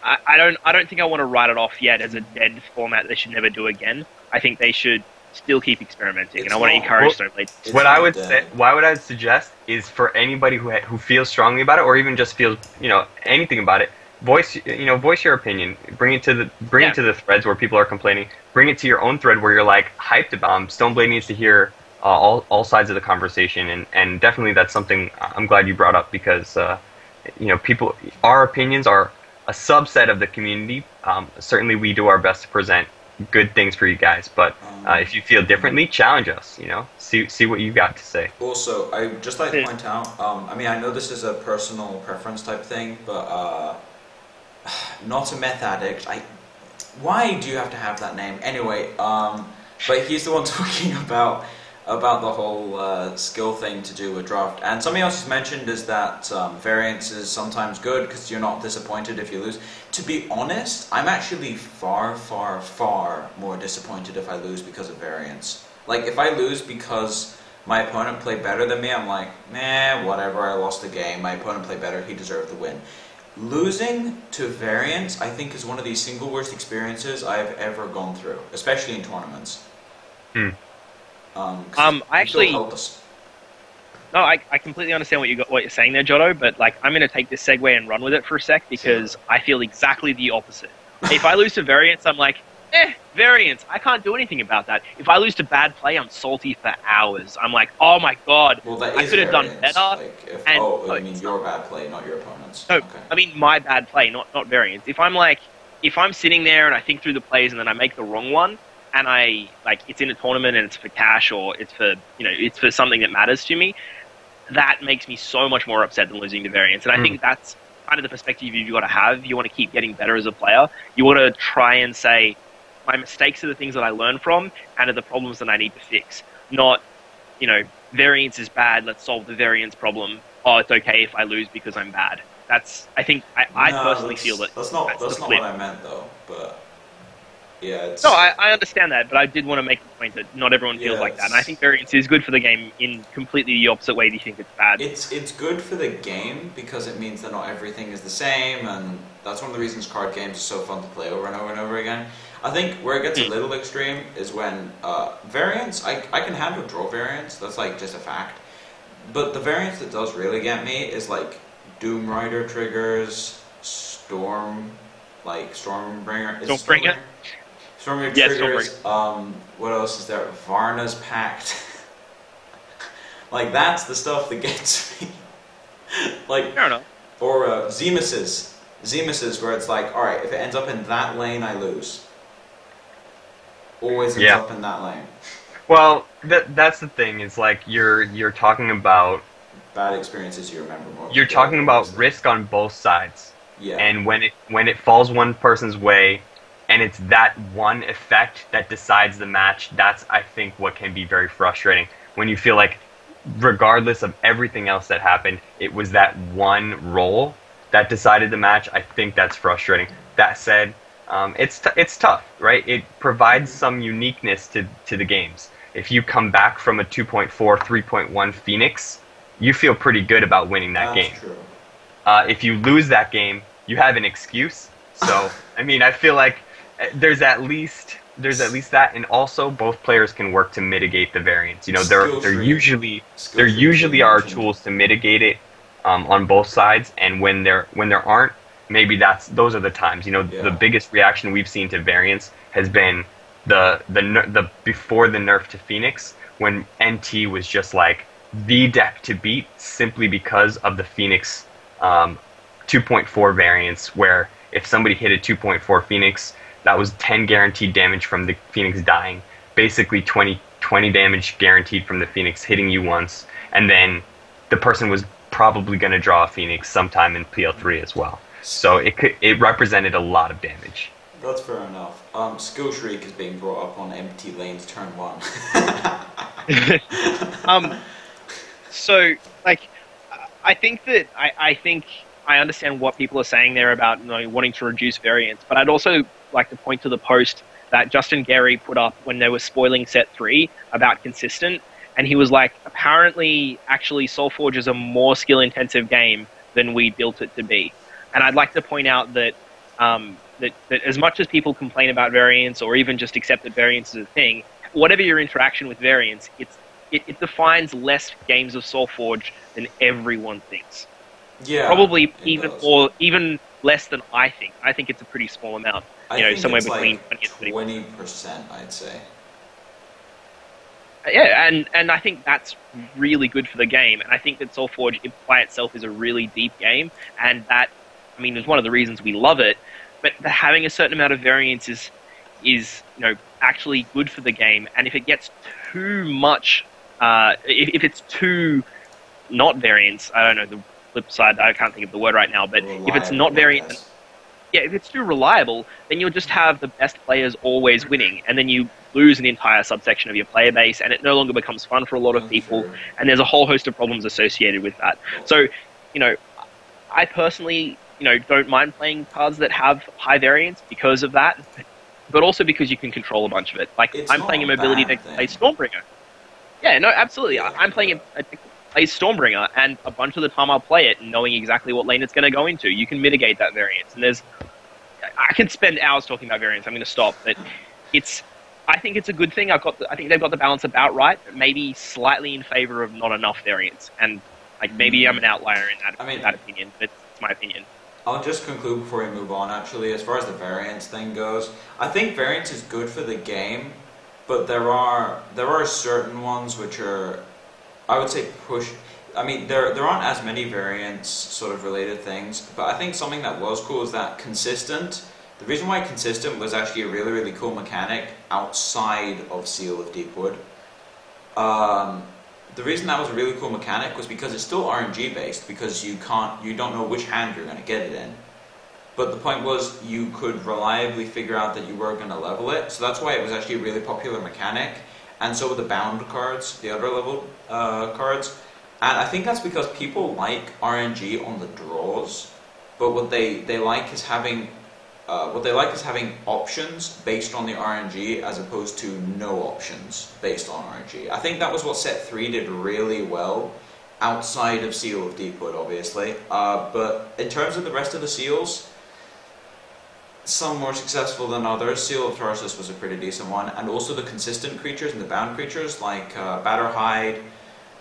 I don't think I want to write it off yet as a dead format they should never do again. I think they should still keep experimenting, and I want to encourage Stoneblade. What I would say, what I would suggest is for anybody who feels strongly about it, or even just feels anything about it, voice your opinion. Bring it to the threads where people are complaining. Bring it to your own thread where you're like hyped about. Stoneblade needs to hear all sides of the conversation, and definitely that's something I'm glad you brought up because people, our opinions are a subset of the community. Certainly we do our best to present good things for you guys, but if you feel differently, challenge us. See what you got to say. Also, I just like to point out. I mean, I know this is a personal preference type thing, but not a meth addict. Why do you have to have that name? Anyway, but he's the one talking about the whole skill thing to do with draft. And something else he's mentioned is that variance is sometimes good because you're not disappointed if you lose. To be honest, I'm actually far, far, far more disappointed if I lose because of variance. Like, if I lose because my opponent played better than me, I'm like, meh, whatever, I lost the game, my opponent played better, he deserved the win. Losing to variance, I think, is one of the single worst experiences I've ever gone through, especially in tournaments. I actually... No, I completely understand what you're saying there, Jotto, but like I'm going to take this segue and run with it for a sec because I feel exactly the opposite. If I lose to variance, I'm like, variance, I can't do anything about that. If I lose to bad play, I'm salty for hours. I'm like, oh my god, well, I could have done better. Like I mean your bad play, not your opponent's. No, okay. I mean my bad play, not variance. If I'm sitting there and I think through the plays and then I make the wrong one, and it's in a tournament and it's for cash or it's for, it's for something that matters to me, that makes me so much more upset than losing to variance. And I think that's kind of the perspective you've got to have. You want to keep getting better as a player. You want to try and say, my mistakes are the things that I learn from and are the problems that I need to fix. Not, variance is bad, let's solve the variance problem. Oh, it's okay if I lose because I'm bad. I personally feel that that's not what I meant though, but yeah, it's... No, I understand that, but I did want to make the point that not everyone feels like that. And I think variance is good for the game in completely the opposite way that you think it's bad. It's good for the game because it means that not everything is the same, and that's one of the reasons card games are so fun to play over and over and over again. I think where it gets a little extreme is when variance, I can handle draw variance, that's like just a fact. But the variance that does really get me is like Doom Rider triggers, Stormbringer. Stormbringer? Stormbringer triggers, what else is there? Varna's Pact. Like, that's the stuff that gets me. Like, fair enough. Or Zemus's. Zemus's, where it's like, alright, if it ends up in that lane, I lose. Always ends up in that lane. Well, that's the thing, is like, you're talking about... Bad experiences you remember more. You're talking about risk on both sides. Yeah. And when it falls one person's way, and it's that one effect that decides the match, that's, I think, what can be very frustrating. When you feel like, regardless of everything else that happened, it was that one roll that decided the match. I think that's frustrating. That said, it's tough, right? It provides some uniqueness to the games. If you come back from a 2.4, 3.1 Phoenix, you feel pretty good about winning that game. True. If you lose that game, you have an excuse. So, I mean, I feel like there's at least that, and also both players can work to mitigate the variance. There usually are tools to mitigate it on both sides, and when there aren't, maybe those are the times. The biggest reaction we've seen to variance has been the before the nerf to Phoenix, when NT was just like the deck to beat simply because of the Phoenix 2.4 variance, where if somebody hit a 2.4 Phoenix, that was 10 guaranteed damage from the Phoenix dying, basically 20 damage guaranteed from the Phoenix hitting you once, and then the person was probably going to draw a Phoenix sometime in PL3 as well. So it represented a lot of damage. That's fair enough. Skill Shriek is being brought up on empty lanes turn 1. So, like, I think I understand what people are saying there about wanting to reduce variance, but I'd also like to point to the post that Justin Gary put up when they were spoiling set 3 about consistent, and he was like, apparently, actually, Solforge is a more skill-intensive game than we built it to be. And I'd like to point out that that as much as people complain about variance or even just accept that variance is a thing, whatever your interaction with variance, it defines less games of Solforge than everyone thinks. Yeah, probably even less than I think. I think it's a pretty small amount. Somewhere between like 20%, I'd say. Yeah, and I think that's really good for the game. And I think that Solforge by itself is a really deep game, and that, I mean, is one of the reasons we love it. But having a certain amount of variance is actually good for the game. And if it gets too much, if it's too not variance, I don't know the flip side. I can't think of the word right now. But if it's not variance, yeah, if it's too reliable, then you'll just have the best players always winning, and then you lose an entire subsection of your player base, and it no longer becomes fun for a lot of That's people, true. and there's a whole host of problems associated with that. So, you know, I personally, don't mind playing cards that have high variance because of that, but also because you can control a bunch of it. Like, It's I'm not playing a a mobility bad deck that plays thing. Stormbringer. Yeah, no, absolutely. Yeah. I'm playing a deck that plays Stormbringer, and a bunch of the time I'll play it knowing exactly what lane it's going to go into. You can mitigate that variance, and I can spend hours talking about variance. I'm going to stop, but it's. I think it's a good thing. I think they've got the balance about right, but maybe slightly in favor of not enough variance. And like maybe I'm an outlier in I mean, that opinion, but it's my opinion. I'll just conclude before we move on. Actually, as far as the variance thing goes, I think variance is good for the game, but there are certain ones which are, I would say, push. I mean, there aren't as many variance sort of related things, but I think something that was cool is that consistent. The reason why consistent was actually a really, really cool mechanic outside of Seal of Deepwood. The reason that was a really cool mechanic was because it's still RNG based, because you don't know which hand you're going to get it in. But the point was you could reliably figure out that you were going to level it, so that's why it was actually a really popular mechanic. And so were the bound cards, the other level cards. And I think that's because people like RNG on the draws, but what they like is having options based on the RNG as opposed to no options based on RNG. I think that was what set 3 did really well, outside of Seal of Deepwood, obviously. But in terms of the rest of the seals, some more successful than others. Seal of Tarsus was a pretty decent one, and also the consistent creatures and the bound creatures like Batterhide.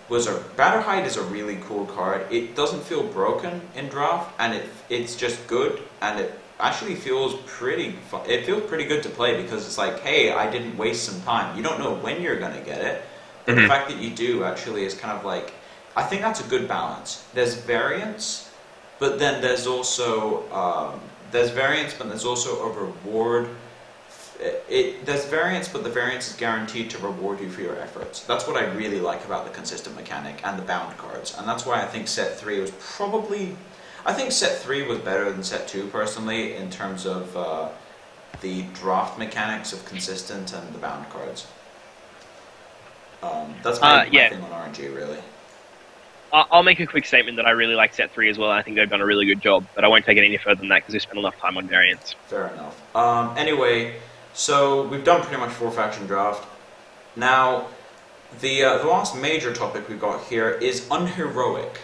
Batterhide is a really cool card. It doesn't feel broken in draft, and it's just good, and it actually feels pretty fun. It feels pretty good to play because it's like, hey, I didn't waste some time. You don't know when you're going to get it, but the fact that you do actually is kind of like, I think that's a good balance. There's variance, but then there's also a reward. There's variance, but the variance is guaranteed to reward you for your efforts. That's what I really like about the consistent mechanic and the bound cards, and that's why I think set 3 was probably. I think set 3 was better than set 2 personally in terms of the draft mechanics of consistent and the bound cards. That's my thing on RNG, really. I'll make a quick statement that I really like set 3 as well. I think they've done a really good job, but I won't take it any further than that because we spent enough time on variants. Fair enough. Anyway, so we've done pretty much 4 faction draft. Now, the last major topic we've got here is unheroic.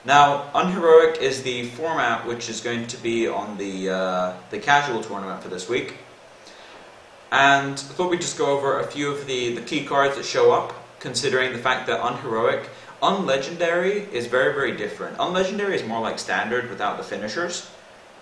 Now, unheroic is the format which is going to be on the casual tournament for this week. And I thought we'd just go over a few of the key cards that show up, considering the fact that unheroic, unlegendary is very, very different. Unlegendary is more like standard without the finishers.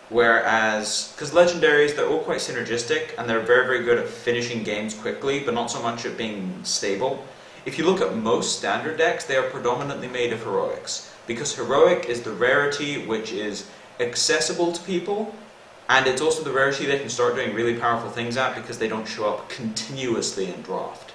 Whereas, because legendaries, they're all quite synergistic, and they're very, very good at finishing games quickly, but not so much at being stable. If you look at most standard decks, they are predominantly made of heroics. Because heroic is the rarity which is accessible to people, and it's also the rarity they can start doing really powerful things at because they don't show up continuously in draft.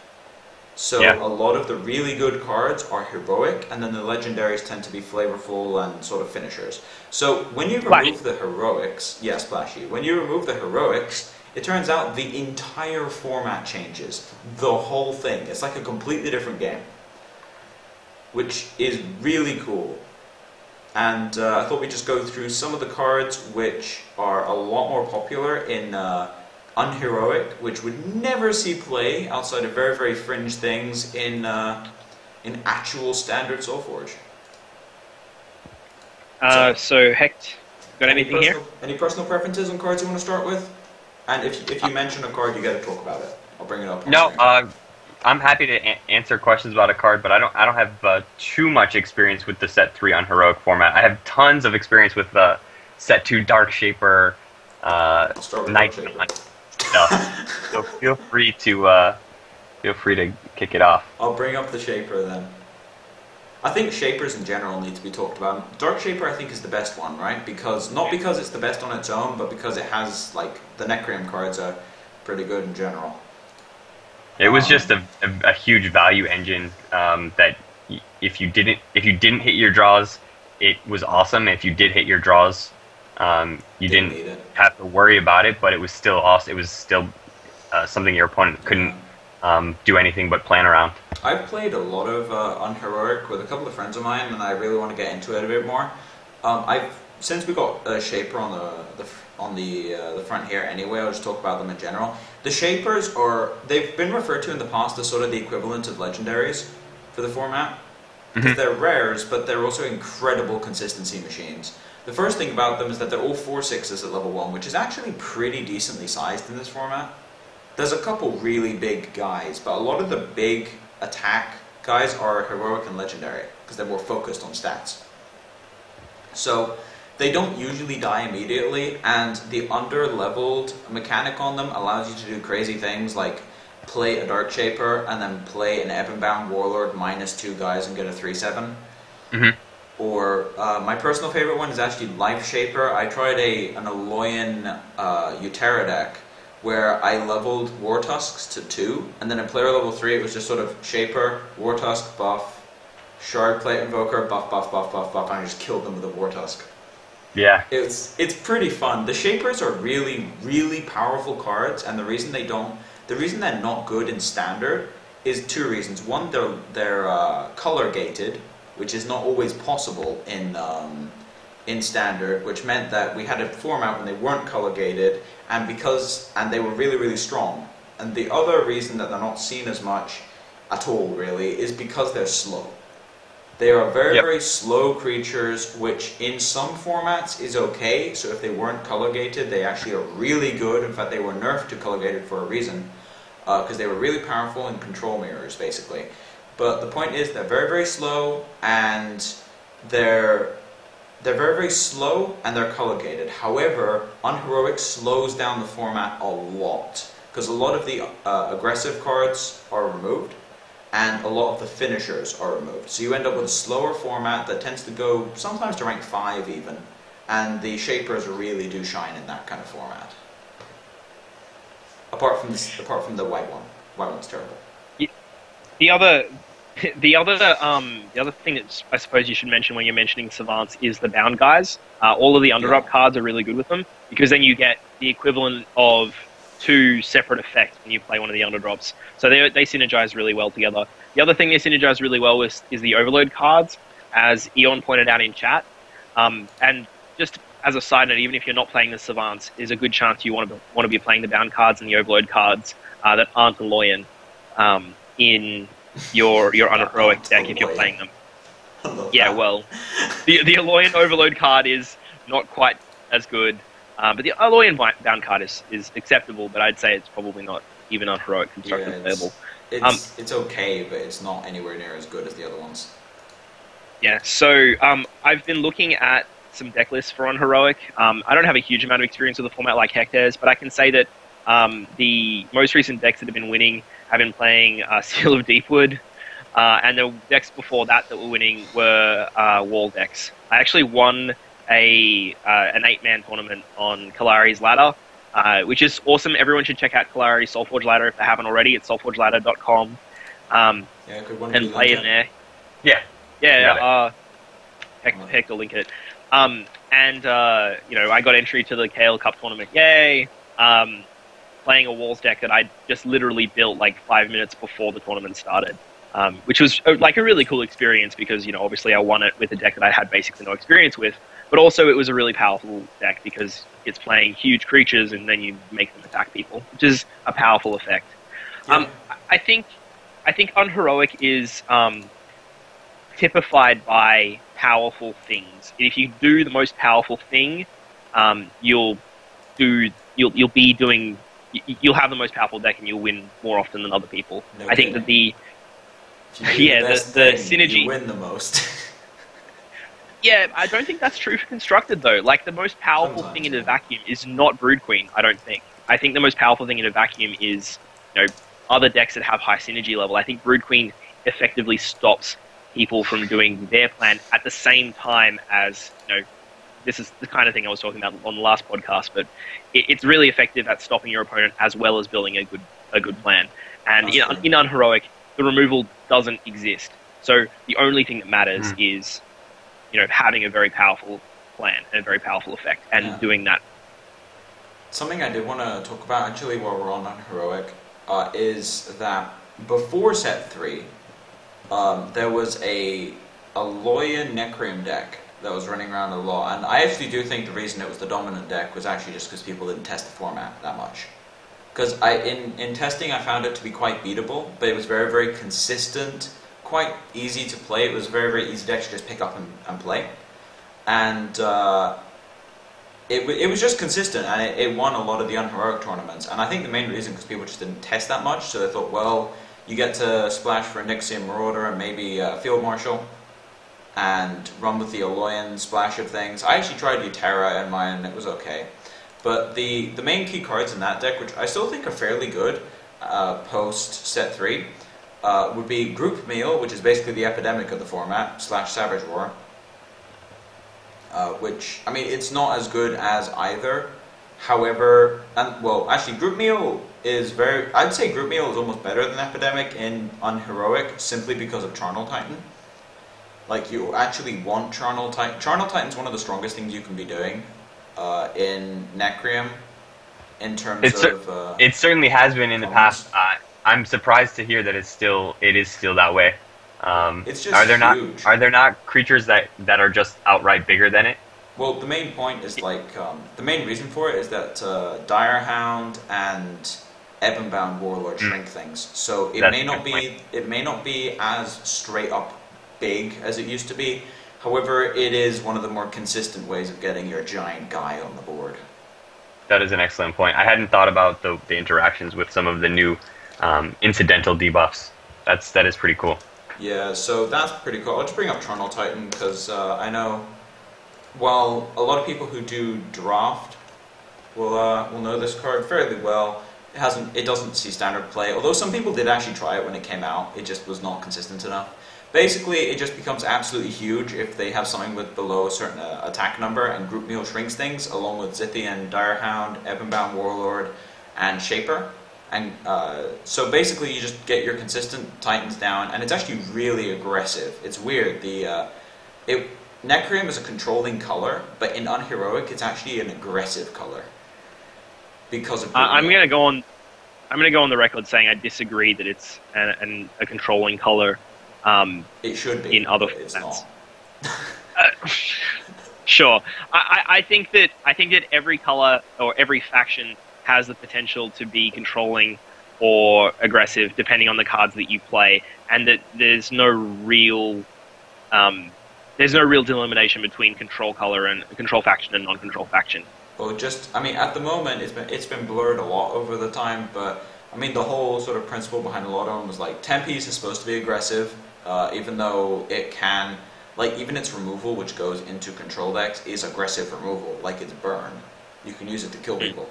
So a lot of the really good cards are heroic, and then the legendaries tend to be flavorful and sort of finishers. So when you remove the heroics, Splashy, when you remove the heroics, it turns out the entire format changes. The whole thing. It's like a completely different game, which is really cool. And I thought we'd just go through some of the cards which are a lot more popular in unheroic, which would never see play outside of very, very fringe things in actual standard solforge. So Hecht, got anything here? Any personal preferences on cards you want to start with? And if you mention a card, you got to talk about it. I'll bring it up. No, I'm happy to answer questions about a card, but I don't have too much experience with the set 3 unheroic format. I have tons of experience with the set 2 Dark Shaper, Night stuff. So feel free to kick it off. I'll bring up the Shaper then. I think Shapers in general need to be talked about. Dark Shaper I think is the best one, right? Not because it's the best on its own, but because it has, like, the Necreum cards are pretty good in general. It was just a huge value engine that if you didn't hit your draws, it was awesome. If you did hit your draws, You Didn't didn't need it. have to worry about it, but it was still something your opponent couldn't do anything but plan around. I've played a lot of unheroic with a couple of friends of mine, and I really want to get into it a bit more. Since we got a shaper on the front here anyway, I'll just talk about them in general. The shapers they've been referred to in the past as sort of the equivalent of legendaries for the format, because they're rares, but they're also incredible consistency machines. The first thing about them is that they're all 4/6s at level 1, which is actually pretty decently sized in this format. There's a couple really big guys, but a lot of the big attack guys are heroic and legendary, because they're more focused on stats. So they don't usually die immediately, and the under-leveled mechanic on them allows you to do crazy things like play a Dark Shaper and then play an Ebonbound Warlord -2 guys and get a 3/7. Or my personal favorite one is actually Life Shaper. I tried an Aloyan Utera deck where I leveled War Tusks to 2, and then in player level 3 it was just sort of Shaper, War Tusk, buff, Shard Plate Invoker, buff, buff, buff, buff, buff, and I just killed them with a War Tusk. Yeah. It's pretty fun. The Shapers are really, really powerful cards, and the reason they're not good in Standard is 2 reasons. One, they're color gated, which is not always possible in Standard, which meant that we had a format when they weren't color gated, and they were really, really strong. And the other reason that they're not seen as much at all, really, is because they're slow. They are very, very slow creatures, which in some formats is okay. So if they weren't color gated, they actually are really good. In fact, they were nerfed to color gated for a reason, because they were really powerful in control mirrors, basically. But the point is, they're very, very slow, and they're very, very slow, and they're color gated. However, Unheroic slows down the format a lot, because a lot of the aggressive cards are removed, and a lot of the finishers are removed. So you end up with a slower format that tends to go sometimes to rank 5 even, and the Shapers really do shine in that kind of format. Apart from the white one. White one's terrible. The other thing that I suppose you should mention when you're mentioning Savants is the bound guys. All of the underdrop cards are really good with them, because then you get the equivalent of 2 separate effects when you play one of the underdrops. So they synergize really well together. The other thing they synergize really well with is the overload cards, as Eon pointed out in chat. And just as a side note, even if you're not playing the Savants, there's a good chance you want to be playing the bound cards and the overload cards that aren't Aloyan in your unheroic deck if you're playing them. Yeah, well, the Aloyan overload card is not quite as good, but the Aloyan bound card is acceptable, but I'd say it's probably not even unheroic constructed playable. It's okay, but it's not anywhere near as good as the other ones. Yeah, so I've been looking at some deck lists for unheroic. I don't have a huge amount of experience with a format like Hectares, but I can say that the most recent decks that have been winning have been playing Seal of Deepwood, and the decks before that were winning were wall decks. I actually won an 8-man tournament on Kalari's Ladder, which is awesome. Everyone should check out Kalari's Solforge Ladder if they haven't already. It's solforgeladder.com, and play in there. Hector link it. I got entry to the KL Cup tournament. Yay! Playing a walls deck that I just literally built like 5 minutes before the tournament started, which was like a really cool experience, because obviously I won it with a deck that I had basically no experience with, but also it was a really powerful deck because it's playing huge creatures and then you make them attack people, which is a powerful effect. I think unheroic is typified by powerful things. If you do the most powerful thing, you'll have the most powerful deck and you'll win more often than other people. I think that the synergy, you win the most. Yeah, I don't think that's true for Constructed though. Like, the most powerful thing in a vacuum is not Brood Queen, I don't think. I think the most powerful thing in a vacuum is, other decks that have high synergy level. I think Brood Queen effectively stops people from doing their plan at the same time as, this is the kind of thing I was talking about on the last podcast, but it's really effective at stopping your opponent as well as building a good plan. And in unheroic, the removal doesn't exist. So the only thing that matters is, having a very powerful plan and a very powerful effect, and Yeah. doing that. Something I did want to talk about actually while we're on Unheroic is that before set 3, there was a Loyan Necrim deck that was running around a lot, and I actually do think the reason it was the dominant deck was actually just because people didn't test the format that much. Because in testing I found it to be quite beatable, but it was very, very consistent, quite easy to play. It was a very, very easy deck to just pick up and play. And it was just consistent, and it won a lot of the Unheroic tournaments. And I think the main reason because people just didn't test that much, so they thought, well, you get to splash for a Nixian Marauder and maybe a Field Marshal, and run with the Aloyan splash of things. I actually tried Utera in mine, and it was okay. But the main key cards in that deck, which I still think are fairly good post set 3, would be Group Meal, which is basically the epidemic of the format, / Savage Roar. Which, I mean, it's not as good as either. However, well, actually, Group Meal is I'd say Group Meal is almost better than Epidemic in Unheroic, simply because of Charnel Titan. Like, you actually want Charnel Titan. Charnel Titan's one of the strongest things you can be doing in Necrium, in terms of... it certainly has been in the past. I'm surprised to hear that it is still that way. It's just huge. Are there not creatures that are just outright bigger than it? Well, the main point is the main reason for it is that Direhound and Ebonbound Warlord shrink things. So it may not be as straight up big as it used to be. However, it is one of the more consistent ways of getting your giant guy on the board. That is an excellent point. I hadn't thought about the interactions with some of the new incidental debuffs. That is pretty cool. Yeah, so that's pretty cool. I'll just bring up Charnel Titan because I know, while a lot of people who do draft will know this card fairly well, it doesn't see standard play. Although some people did actually try it when it came out, it just was not consistent enough. Basically, it just becomes absolutely huge if they have something with below a certain attack number, and Group Meal shrinks things, along with Zithian, Direhound, Ebonbound Warlord, and Shaper. And so basically you just get your consistent Titans down, and it's actually really aggressive. It's weird. Necrium is a controlling color, but in Unheroic it's actually an aggressive color. Because of I'm going to go on the record saying I disagree that it's a controlling color. It should be in other formats. Sure. I think that every color or every faction has the potential to be controlling or aggressive depending on the cards that you play, and that there's no real delimitation between control color and control faction and non-control faction. Well, I mean, at the moment it's been blurred a lot over the time, but I mean the whole sort of principle behind a lot of them was like Tempe's is supposed to be aggressive, even though it can, like, even its removal, which goes into control decks, is aggressive removal, like its burn. You can use it to kill people.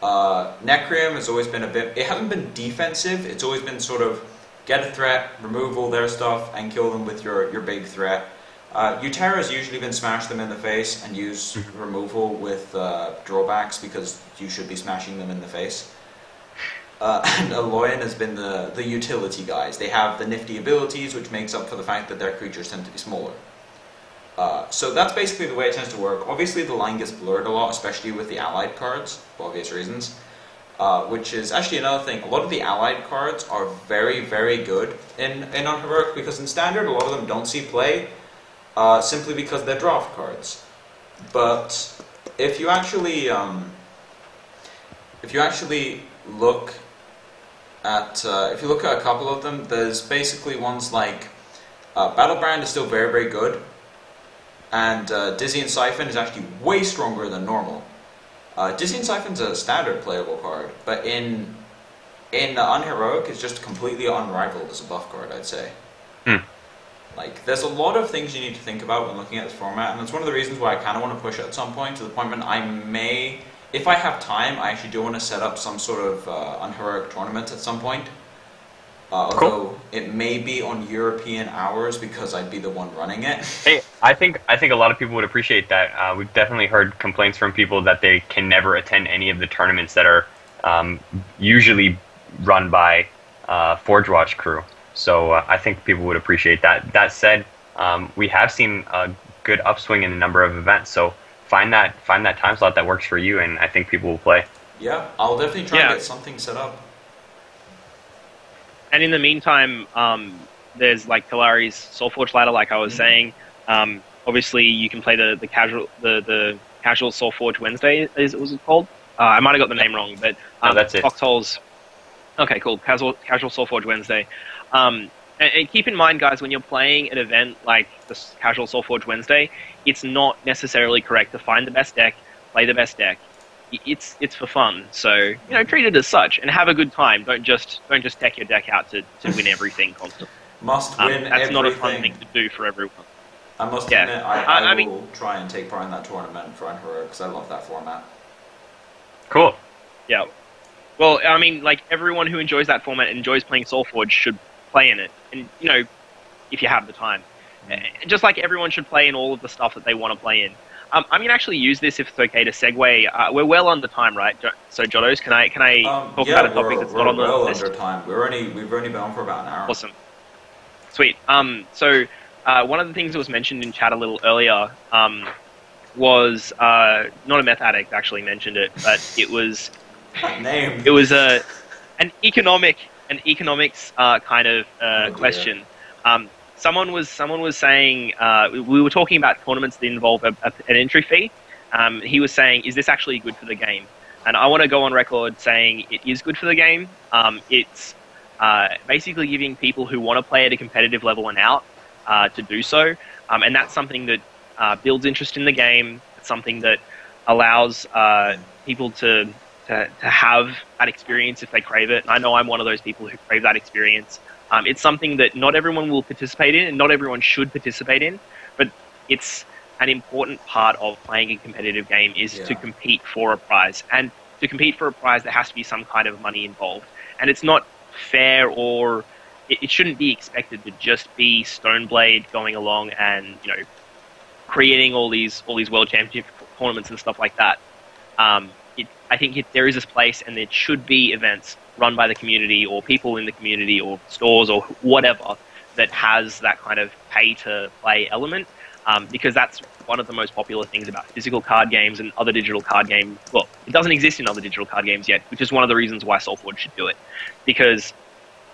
Necrium has always been it hasn't been defensive, it's always been sort of get a threat, remove all their stuff, and kill them with your big threat. Utera has usually been smash them in the face and use removal with drawbacks, because you should be smashing them in the face. And Aloyan has been the utility guys. They have the nifty abilities, which makes up for the fact that their creatures tend to be smaller. So that's basically the way it tends to work. Obviously the line gets blurred a lot, especially with the allied cards, for obvious reasons. Which is actually another thing. A lot of the allied cards are very, very good in Unheroic, because in Standard a lot of them don't see play, simply because they're draft cards. But if you actually look at a couple of them, there's basically ones like Battlebrand is still very, very good. And Dizzying Siphon is actually way stronger than normal. Dizzying Siphon's a standard playable card, but in Unheroic it's just completely unrivaled as a buff card, I'd say. Like, there's a lot of things you need to think about when looking at this format, and it's one of the reasons why I kind of want to push it at some point, to the point when I may, if I have time, I actually do want to set up some sort of Unheroic tournament at some point. Although it may be on European hours, because I'd be the one running it. Hey, I think a lot of people would appreciate that. We've definitely heard complaints from people that they can never attend any of the tournaments that are usually run by Forge Watch crew. So I think people would appreciate that. That said, we have seen a good upswing in the number of events. So find that time slot that works for you, and I think people will play. Yeah, I'll definitely try and get something set up. And in the meantime, there's like Kalari's Solforge ladder, like I was saying. Obviously, you can play the casual Solforge Wednesday. Was it called? I might have got the name wrong, but no, that's it. Foxholes. Okay, cool. Casual Solforge Wednesday. And keep in mind, guys, when you're playing an event like the Casual Solforge Wednesday, it's not necessarily correct to find the best deck, play the best deck. It's for fun, so treat it as such and have a good time. Don't just deck your deck out to win everything constantly. Must win that's everything. Not a fun thing to do for everyone. I must admit, I will try and take part in that tournament for Unheroic because I love that format. Cool. Yeah. Well, I mean, like everyone who enjoys that format and enjoys playing Solforge should play in it, and if you have the time, just like everyone should play in all of the stuff that they want to play in. I'm going to actually use this, if it's okay, to segue. We're well under time, right? So, Jottos, can I talk about a topic that's not on the list? We're well under time. We've only been on for about an hour. Awesome. Sweet. So, one of the things that was mentioned in chat a little earlier was not a meth addict actually mentioned it, but it was name. It was an economics kind of question. Someone was saying we were talking about tournaments that involve an entry fee. He was saying, is this actually good for the game? And I want to go on record saying it is good for the game. It's basically giving people who want to play at a competitive level an out to do so, and that's something that builds interest in the game. It's something that allows people to have that experience if they crave it. And I know I'm one of those people who crave that experience. It's something that not everyone will participate in and not everyone should participate in, but it's an important part of playing a competitive game is to compete for a prize. And to compete for a prize, there has to be some kind of money involved. And it's not fair, or it shouldn't be expected to just be Stoneblade going along and, creating all these world championship tournaments and stuff like that. I think there is this place, and there should be events run by the community or people in the community or stores or whatever that has that kind of pay-to-play element, because that's one of the most popular things about physical card games and other digital card games. Well, it doesn't exist in other digital card games yet, which is one of the reasons why Solforge should do it, because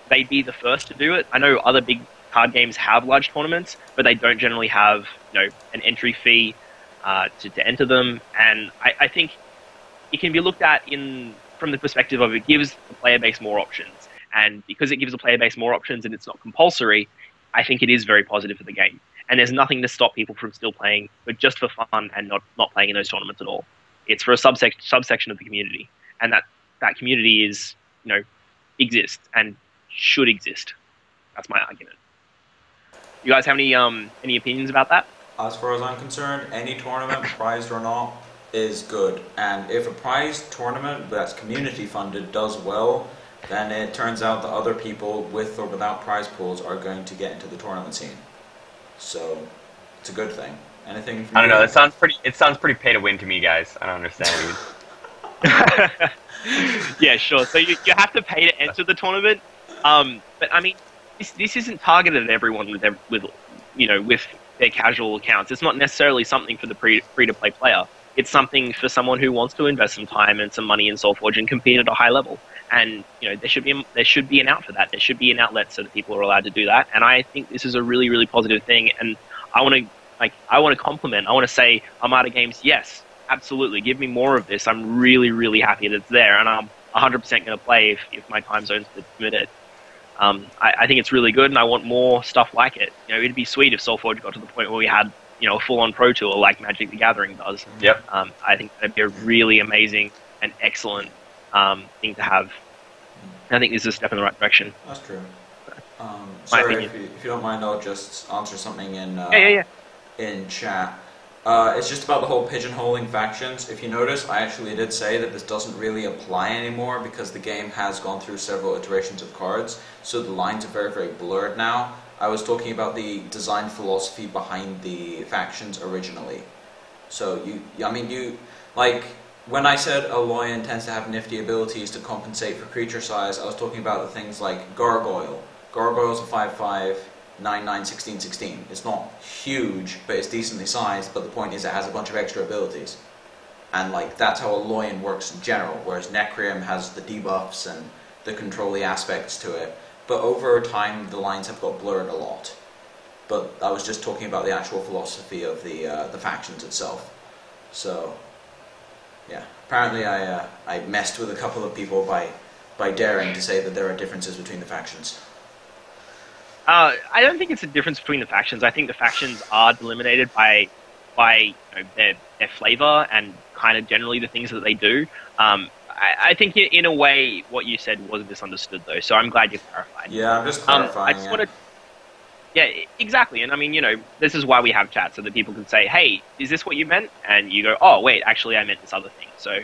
they'd be the first to do it. I know other big card games have large tournaments, but they don't generally have an entry fee to enter them, and I think it can be looked at from the perspective of it gives the player base more options. And because it gives the player base more options and it's not compulsory, I think it is very positive for the game. And there's nothing to stop people from still playing, but just for fun and not playing in those tournaments at all. It's for a subsection of the community. And that community exists and should exist. That's my argument. You guys have any opinions about that? As far as I'm concerned, any tournament, prized or not, is good. And if a prize tournament that's community funded does well, then it turns out that other people with or without prize pools are going to get into the tournament scene. So it's a good thing. Anything from I don't know, it sounds pretty pay to win to me, guys. I don't understand. Yeah, sure. So you have to pay to enter the tournament. But I mean, this isn't targeted at everyone with their casual accounts. It's not necessarily something for the free to play player. It's something for someone who wants to invest some time and some money in Solforge and compete at a high level. And there should be an out for that. There should be an outlet so that people are allowed to do that. And I think this is a really, really positive thing. And I want to compliment. I want to say Armada Games, yes, absolutely, give me more of this. I'm really, really happy that it's there, and I'm 100% going to play if my time zone's permitted. I think it's really good, and I want more stuff like it. It'd be sweet if Solforge got to the point where we had a full-on Pro Tour like Magic the Gathering does. Yep. I think that'd be a really amazing and excellent thing to have. I think this is a step in the right direction. That's true. Sorry, if you don't mind, I'll just answer something in in chat. It's just about the whole pigeonholing factions. If you notice, I actually did say that this doesn't really apply anymore because the game has gone through several iterations of cards, so the lines are very, very blurred now. I was talking about the design philosophy behind the factions originally. So when I said Aloyan tends to have nifty abilities to compensate for creature size, I was talking about the things like Gargoyle. Gargoyle's a 5/5, 9, 9, 16, 16. It's not huge, but it's decently sized, but the point is it has a bunch of extra abilities. And like that's how Aloyan works in general, whereas Necrium has the debuffs and the control-y aspects to it. But over time, the lines have got blurred a lot. But I was just talking about the actual philosophy of the factions itself. So, yeah. Apparently I messed with a couple of people by daring to say that there are differences between the factions. I don't think it's a difference between the factions. I think the factions are delimited by their flavor and kind of generally the things that they do. I think in a way what you said was misunderstood though, so I'm glad you clarified. Yeah, I'm just clarifying. Yeah, exactly. And I mean, this is why we have chat, so that people can say, hey, is this what you meant? And you go, oh, wait, actually I meant this other thing. So,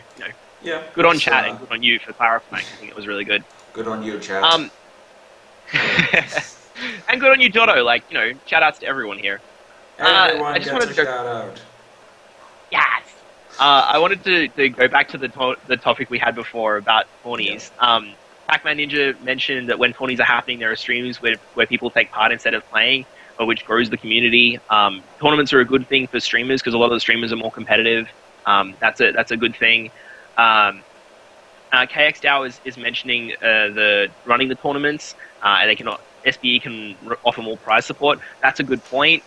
yeah, good on chat and good on you for clarifying. I think it was really good. Good on you, chat. And good on you, Jotto. Like, shout outs to everyone here. Everyone gets a shout out. Yes! I wanted to go back to the topic we had before about tourneys. Yeah. Pac-Man Ninja mentioned that when tourneys are happening, there are streams where people take part instead of playing, which grows the community. Tournaments are a good thing for streamers because a lot of the streamers are more competitive. That's a good thing. KXDAO is mentioning the running the tournaments. And SBE can offer more prize support. That's a good point.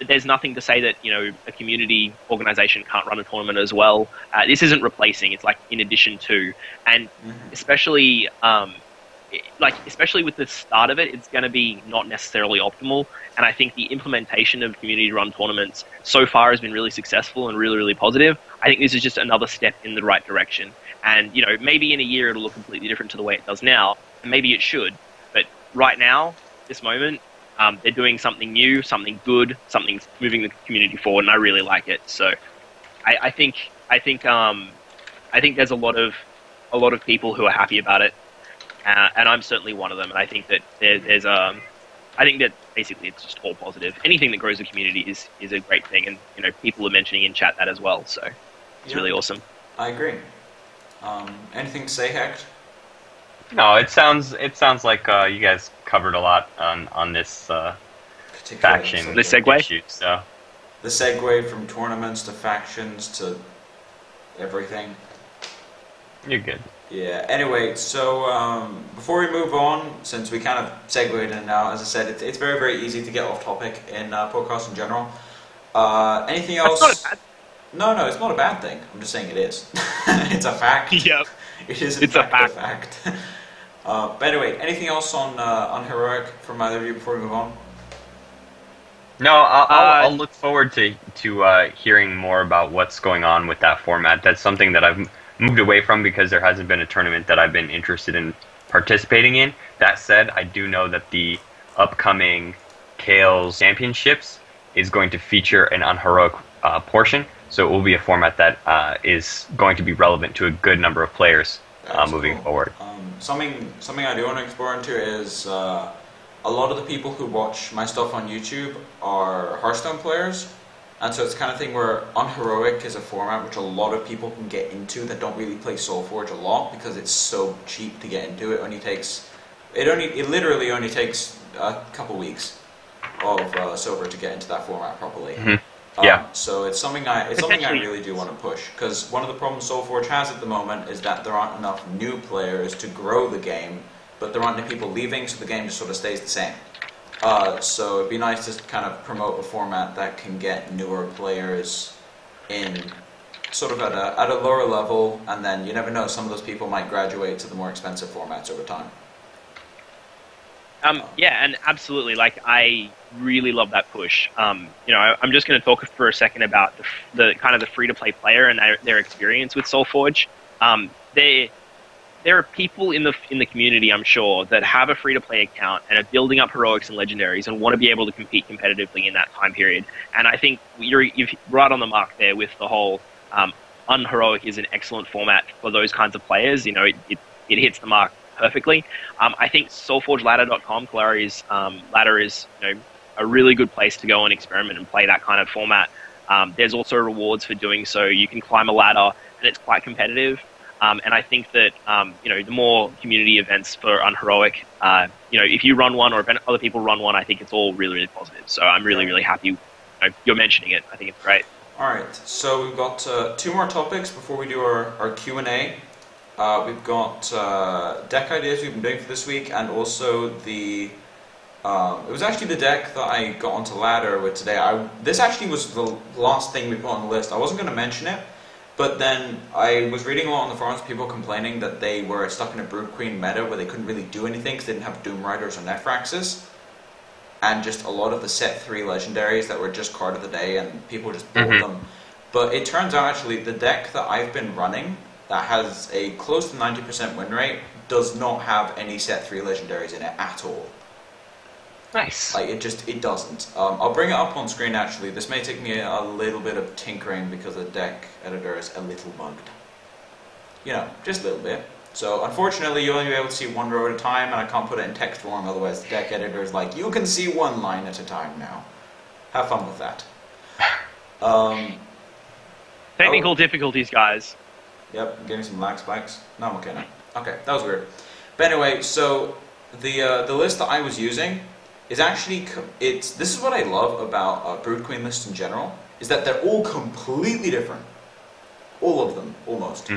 There's nothing to say that a community organization can't run a tournament as well. This isn't replacing; it's like in addition to, and especially with the start of it, it's going to be not necessarily optimal. And I think the implementation of community-run tournaments so far has been really successful and really, really positive. I think this is just another step in the right direction. And maybe in a year it'll look completely different to the way it does now, and maybe it should. But right now, this moment. They're doing something new, something good, something moving the community forward, and I really like it. So, I think there's a lot of people who are happy about it, and I'm certainly one of them. And I think that I think that basically it's just all positive. Anything that grows the community is a great thing, and people are mentioning in chat that as well. So, it's really awesome. I agree. Anything to say, Hecht? No, it sounds like you guys covered a lot on this faction. The segue? Issue, so. The segue from tournaments to factions to everything. You're good. Yeah, anyway, so before we move on, since we kind of segued in now, as I said, it's very, very easy to get off topic in podcasts in general. Anything else? That's not a bad... No, it's not a bad thing. I'm just saying it is. It's a fact. Yep. It is in fact a fact. But anyway, anything else on Heroic from either of you before we move on? No, I'll look forward to hearing more about what's going on with that format. That's something that I've moved away from because there hasn't been a tournament that I've been interested in participating in. That said, I do know that the upcoming Kales Championships is going to feature an unheroic portion, so it will be a format that is going to be relevant to a good number of players moving forward. Something I do want to explore into is a lot of the people who watch my stuff on YouTube are Hearthstone players, and so it's the kind of thing where Unheroic is a format which a lot of people can get into that don't really play Solforge a lot because it's so cheap to get into. It literally only takes a couple weeks of silver to get into that format properly. Mm-hmm. Yeah. So it's something I really do want to push, because one of the problems Solforge has at the moment is that there aren't enough new players to grow the game, but there aren't enough people leaving, so the game just sort of stays the same. So it'd be nice to kind of promote a format that can get newer players in sort of at a lower level, and then you never know, some of those people might graduate to the more expensive formats over time. Yeah, and absolutely. Like, I really love that push. I'm just going to talk for a second about the kind of the free-to-play player and their experience with Solforge. There are people in the community, I'm sure, that have a free-to-play account and are building up heroics and legendaries and want to be able to compete competitively in that time period. And I think you're right on the mark there with the whole unheroic is an excellent format for those kinds of players. It hits the mark perfectly. I think solforgeladder.com, Kalari's ladder, is a really good place to go and experiment and play that kind of format. There's also rewards for doing so. You can climb a ladder, and it's quite competitive. And I think that the more community events for Unheroic, if you run one or if other people run one, I think it's all really, really positive. So I'm really, really happy you're mentioning it. I think it's great. All right, so we've got 2 more topics before we do our Q&A. We've got deck ideas we've been doing for this week, and also it was actually the deck that I got onto ladder with today. This actually was the last thing we put on the list. I wasn't going to mention it, but then I was reading a lot on the forums, people complaining that they were stuck in a Brood Queen meta where they couldn't really do anything because they didn't have Doom Riders or Nephraxes. And just a lot of the set 3 legendaries that were just card of the day, and people just bought them. But it turns out actually the deck that I've been running that has a close to 90% win rate does not have any set 3 legendaries in it at all. Nice. Like it doesn't. I'll bring it up on screen actually. This may take me a little bit of tinkering because the deck editor is a little bugged. Just a little bit. So unfortunately you'll only be able to see 1 row at a time, and I can't put it in text form, otherwise the deck editor is like, you can see 1 line at a time now. Have fun with that. Technical difficulties, guys. Yep, I'm getting some lag spikes. No, I'm okay now. Okay, that was weird. But anyway, so the list that I was using is actually, this is what I love about Brood Queen lists in general, is that they're all completely different. All of them, almost.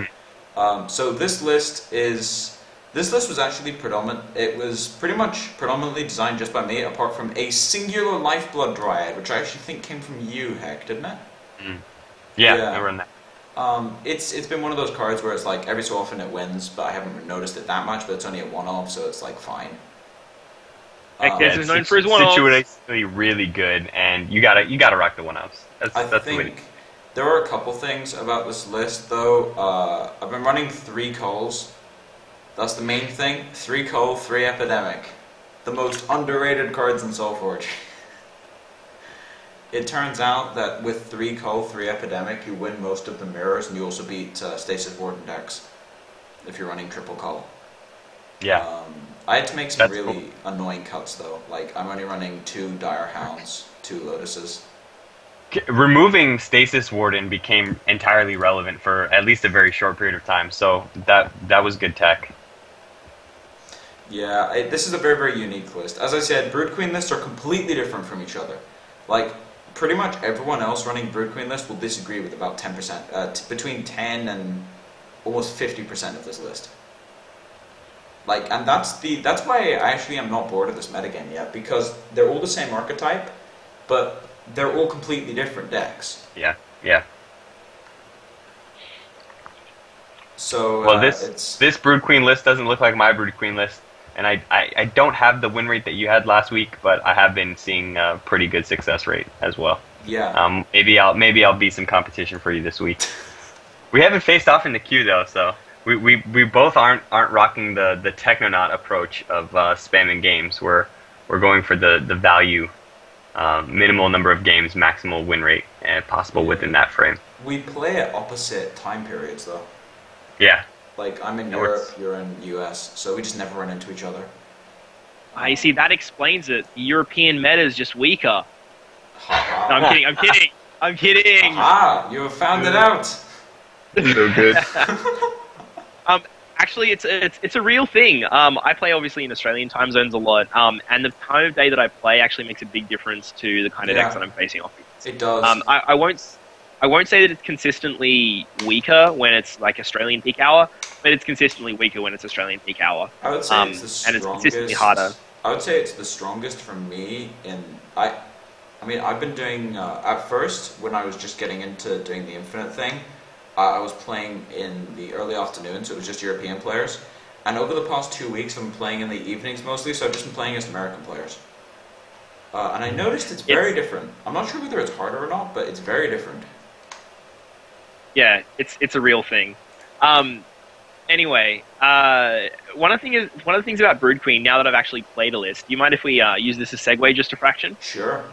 So this list was actually it was pretty much predominantly designed just by me, apart from a singular Lifeblood Dryad, which I actually think came from you, Heck, didn't it? Yeah, I run that. It's been one of those cards where it's like every so often it wins, but I haven't noticed it that much, but it's only a one-off, so it's like fine. Hectares is known for his one-offs. Situationally really good, and you gotta rock the one-offs. That's the way. There are a couple things about this list, though. I've been running 3 Culls. That's the main thing. 3 Cull, 3 Epidemic. The most underrated cards in Solforge. It turns out that with 3 Cull, 3 Epidemic, you win most of the mirrors, and you also beat Stasis Warden decks if you're running triple Cull. Yeah. I had to make some really annoying cuts, though. Like, I'm only running 2 Dire Hounds, 2 Lotuses. Removing Stasis Warden became entirely relevant for at least a very short period of time, so that was good tech. Yeah, this is a very, very unique list. As I said, Brood Queen lists are completely different from each other. Like, pretty much everyone else running Brood Queen lists will disagree with about 10%, between 10 and almost 50% of this list. Like, and that's why I actually am not bored of this metagame yet, because they're all the same archetype, but they're all completely different decks. Yeah. So well, this Brood Queen list doesn't look like my Brood Queen list, and I don't have the win rate that you had last week, but I have been seeing a pretty good success rate as well. Yeah. Maybe I'll be some competition for you this week. We haven't faced off in the queue though, so we both aren't rocking the Technonaut approach of spamming games. We're going for the value. Minimal number of games, maximal win rate, and possible within that frame. We play at opposite time periods, though. Yeah. Like, I'm in Europe, you're in US, so we just never run into each other. You see, that explains it. The European meta is just weaker. No, I'm kidding. Ah, you have found it out. So good. Actually, it's a real thing. I play obviously in Australian time zones a lot, and the time of day that I play actually makes a big difference to the kind of decks that I'm facing off against. It does. I won't say that it's consistently weaker when it's like Australian peak hour, but it's consistently weaker when it's Australian peak hour. I would say it's the strongest. And it's consistently harder. I would say it's the strongest for me I mean, I've been doing at first when I was just getting into doing the Infinite thing. I was playing in the early afternoon, so it was just European players. And over the past 2 weeks, I've been playing in the evenings mostly, so I've just been playing against American players. And I noticed it's very different. I'm not sure whether it's harder or not, but it's very different. Yeah, it's a real thing. Anyway, one of the things about Brood Queen, now that I've actually played a list, do you mind if we use this as segue just a fraction? Sure.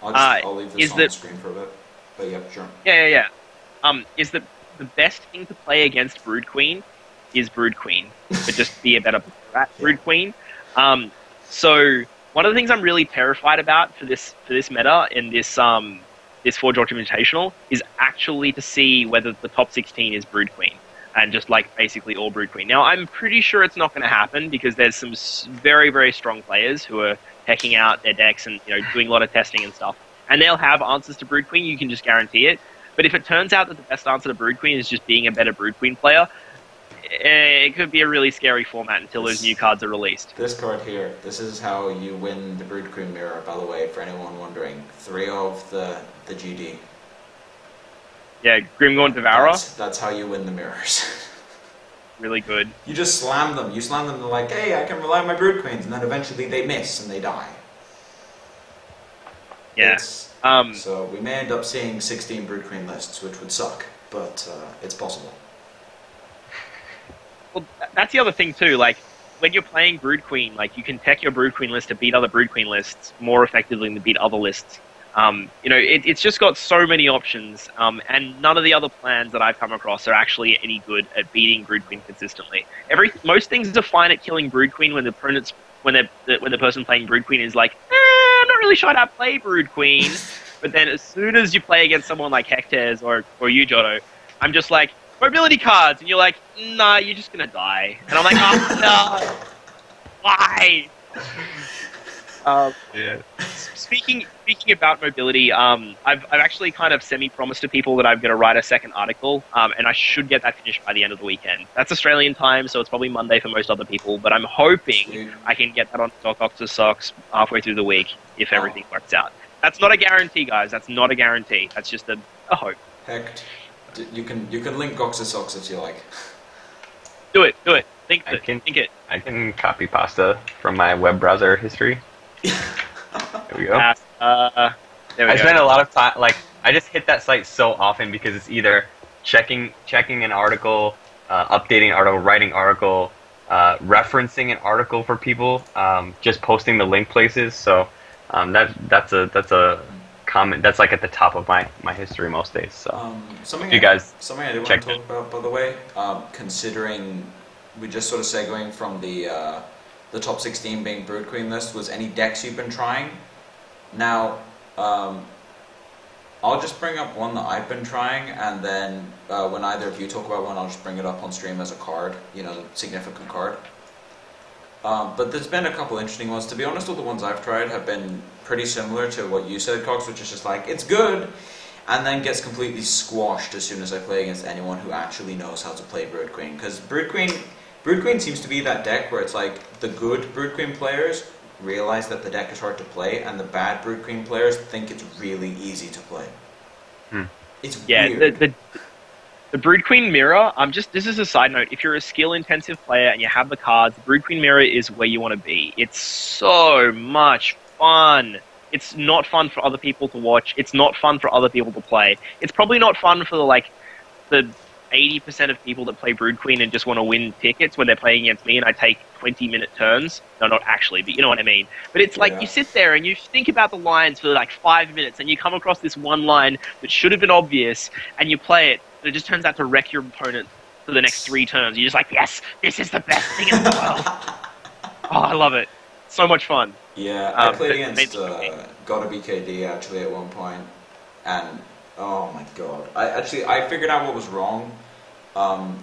I'll leave this on the screen for a bit. But yeah, sure. Yeah. Is that the best thing to play against Brood Queen is Brood Queen, but just be a better player at Brood Queen. So one of the things I'm really terrified about for this meta in this Forge Ultra Invitational is actually to see whether the top 16 is Brood Queen. and just like basically all Brood Queen. Now I'm pretty sure it's not going to happen because there's some very, very strong players who are hacking out their decks and doing a lot of testing and stuff, and they'll have answers to Brood Queen. You can just guarantee it. But if it turns out that the best answer to Brood Queen is just being a better Brood Queen player, it could be a really scary format until those new cards are released. This card here, this is how you win the Brood Queen mirror, by the way, for anyone wondering. 3 of the GD. Yeah, Grimgorn Devourer. That's how you win the mirrors. Really good. You just slam them. You slam them, they're like, hey, I can rely on my Brood Queens, and then eventually they miss and they die. Yeah. So we may end up seeing 16 Brood Queen lists, which would suck, but it's possible. Well, that's the other thing too. Like when you're playing Brood Queen, like you can tech your Brood Queen list to beat other Brood Queen lists more effectively than to beat other lists. It's just got so many options, and none of the other plans that I've come across are actually any good at beating Brood Queen consistently. Most things are fine at killing Brood Queen when the opponents, when the person playing Brood Queen is like, I'm not really sure how to play Brood Queen. But then as soon as you play against someone like Hectares or you, Jotto, I'm just like, mobility cards, and you're like, nah, you're just gonna die. And I'm like, oh no, why? Yeah. Speaking about mobility, I've actually kind of semi-promised to people that I'm going to write a second article, and I should get that finished by the end of the weekend. That's Australian time, so it's probably Monday for most other people, but I'm hoping I can get that on Coxatrice halfway through the week if everything works out. That's not a guarantee, guys. That's not a guarantee. That's just a hope. Heck, you can link Coxatrice if you like. Do it. Think it. I can copy pasta from my web browser history. There we go. There we I go. spend a lot of time, like, I just hit that site so often because it's either checking an article, updating an article, writing an article, referencing an article for people, just posting the link places. So that's a comment that's like at the top of my history most days. So something you guys something I did want to talk about, by the way, considering we just sort of segueing from the top 16 being Brood Queen list, was any decks you've been trying. Now, I'll just bring up one that I've been trying, and then when either of you talk about one, I'll just bring it up on stream as a card, significant card. But there's been a couple interesting ones. To be honest, all the ones I've tried have been pretty similar to what you said, Cox, which is just like, it's good, and then gets completely squashed as soon as I play against anyone who actually knows how to play Brood Queen. Because Brood Queen seems to be that deck where it's like, the good Brood Queen players realize that the deck is hard to play, and the bad Brood Queen players think it's really easy to play. It's weird. The Brood Queen mirror, this is a side note, if you're a skill-intensive player and you have the cards, the Brood Queen mirror is where you want to be. It's so much fun. It's not fun for other people to watch. It's not fun for other people to play. It's probably not fun for the 80% of people that play Brood Queen and just want to win tickets when they're playing against me and I take 20-minute turns. No, not actually, but you know what I mean. But it's like, you sit there and you think about the lines for like 5 minutes and you come across this one line that should have been obvious and you play it, and it just turns out to wreck your opponent for the next 3 turns. You're just like, yes, this is the best thing in the world. Oh, I love it. So much fun. Yeah, I played against Gotta BKD actually at one point, and oh my god. I figured out what was wrong.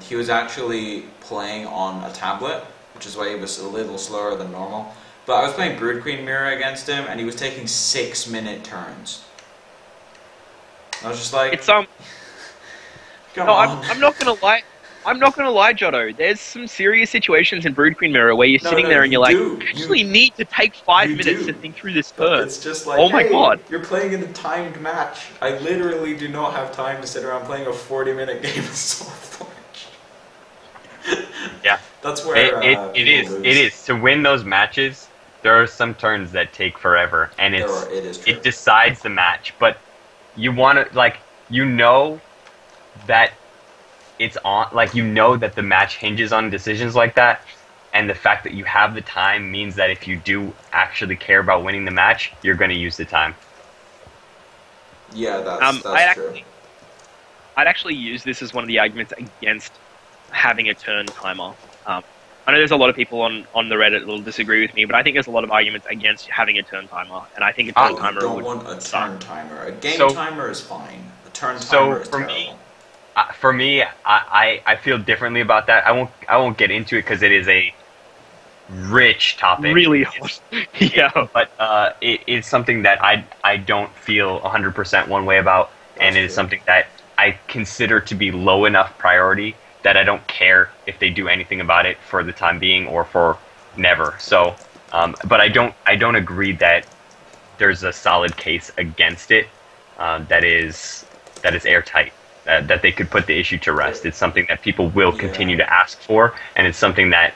He was actually playing on a tablet, which is why he was a little slower than normal. But I was playing Brood Queen Mirror against him, and he was taking 6-minute turns. I was just like, Come on. I'm not gonna lie. I'm not gonna lie, Jotto. There's some serious situations in Brood Queen Mirror where you're sitting there and you're like, I actually need to take 5 minutes to think through this turn. It's just like, oh my god, you're playing in a timed match. I literally do not have time to sit around playing a 40-minute game of solforge. Yeah, that's where it is. To win those matches, there are some turns that take forever, and it decides the match. But you want to that it's on, that the match hinges on decisions like that, and the fact that you have the time means that if you do actually care about winning the match, you're going to use the time. Yeah, that's true. I'd actually use this as one of the arguments against having a turn timer. I know there's a lot of people on the Reddit that will disagree with me, but I think there's a lot of arguments against having a turn timer, and I think a turn timer don't would want a turn timer. A game timer is fine. A turn timer is terrible. For me, I feel differently about that. I won't get into it because it is a rich topic. Really hot. Yeah. But it is something that I don't feel 100% one way about, and That's it is true. something that I consider to be low enough priority that I don't care if they do anything about it for the time being or for never. So, but I don't agree that there's a solid case against it that is airtight. That they could put the issue to rest. It's something that people will Yeah. continue to ask for, and it's something that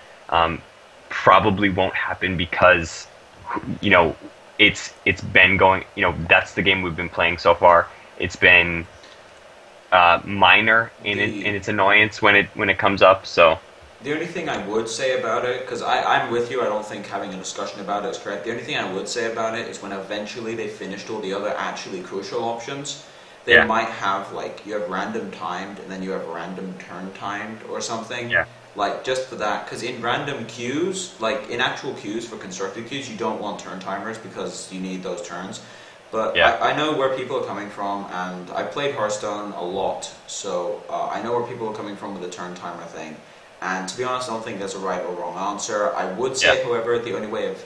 probably won't happen because you know it's been going. That's the game we've been playing so far. It's been minor The in its annoyance when it comes up. So The only thing I would say about it, because I'm with you, I don't think having a discussion about it is correct. The only thing I would say about it is when eventually they finished all the other actually crucial options, they yeah, might have, like, you have random timed and then you have random turn timed or something. yeah, Like, just for that, because in random queues, like in actual queues for constructed queues, you don't want turn timers because you need those turns. But yeah. I know where people are coming from, and I played Hearthstone a lot, so I know where people are coming from with the turn timer thing. And to be honest, I don't think there's a right or wrong answer. I would Yeah. say, however, the only way of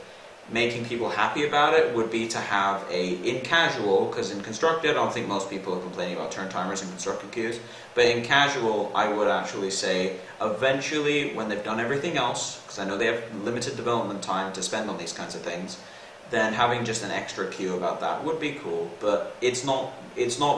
making people happy about it would be to have in casual, because in constructed, I don't think most people are complaining about turn timers in constructed queues, but in casual, I would actually say, eventually, when they've done everything else, because I know they have limited development time to spend on these kinds of things, then having just an extra queue about that would be cool, but it's not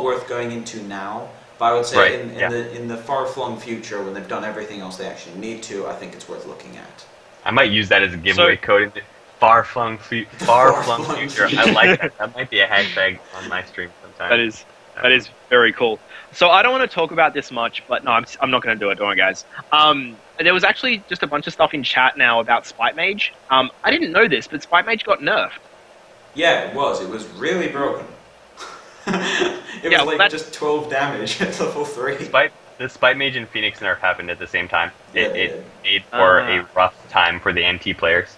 worth going into now. But I would say Right. in Yeah. the far flung future, when they've done everything else they actually need to, I think it's worth looking at. I might use that as a So giveaway code in the far-flung Far-flung future. I like that. That might be a hashtag on my stream sometime. that is very cool. So I don't want to talk about this much, but no, I'm not going to do it. Don't worry, guys. There was actually just a bunch of stuff in chat now about Spite Mage. I didn't know this, but Spite Mage got nerfed. Yeah, it was. It was really broken. It Yeah, was well, like just 12 damage at level 3. The Spite Mage and Phoenix nerf happened at the same time. Yeah, It, they it did. made for Ah. a rough time for the NT players.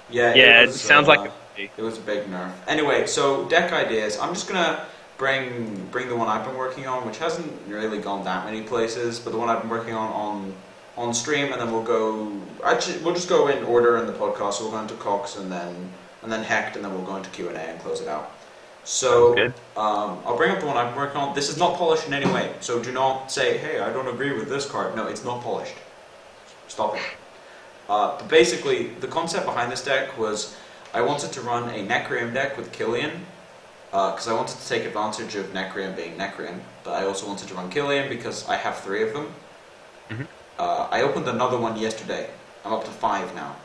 Yeah, Yeah, it it was. sounds like It was a big nerf. Anyway, so deck ideas. I'm just gonna bring the one I've been working on, which hasn't really gone that many places, but the one I've been working on stream, and then we'll just go in order in the podcast. So we'll go into Cox and then Hecht, and then we'll go into Q&A and close it out. So Sounds good. I'll bring up the one I've been working on. This is not polished in any way, so do not say, "Hey, I don't agree with this card." No, it's not polished. Stop it. But basically, the concept behind this deck was I wanted to run a Necrium deck with Killian, because I wanted to take advantage of Necrium being Necrium, but I also wanted to run Killian because I have 3 of them. Mhm. I opened another one yesterday. I'm up to 5 now.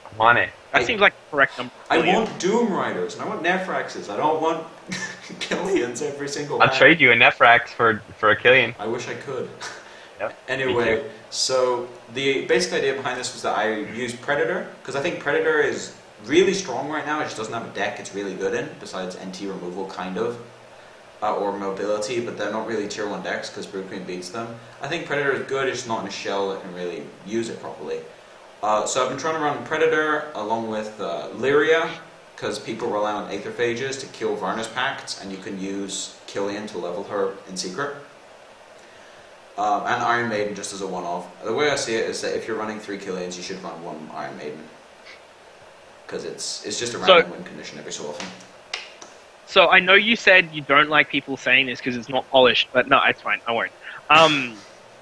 I want it. that I- seems like the correct number. I for you. want Doom Riders, and I want Nephraxes. I don't want Killians every single I'll pack. trade you a Nefrax for a Killian. I wish I could. Yep, me Anyway, too. so the basic idea behind this was that I used Predator, because I think Predator is really strong right now. It just doesn't have a deck it's really good in, besides NT removal, kind of, or mobility, but they're not really tier 1 decks because Brew Queen beats them. I think Predator is good, it's just not in a shell that can really use it properly. So I've been trying to run Predator along with Lyria, because people rely on Aetherphages to kill Varna's Pacts, and you can use Killian to level her in secret. And Iron Maiden just as a one-off. The way I see it is that if you're running 3 Killians, you should run 1 Iron Maiden. Because it's just a random win condition every so often. So I know you said you don't like people saying this because it's not polished, but no, it's fine. I won't.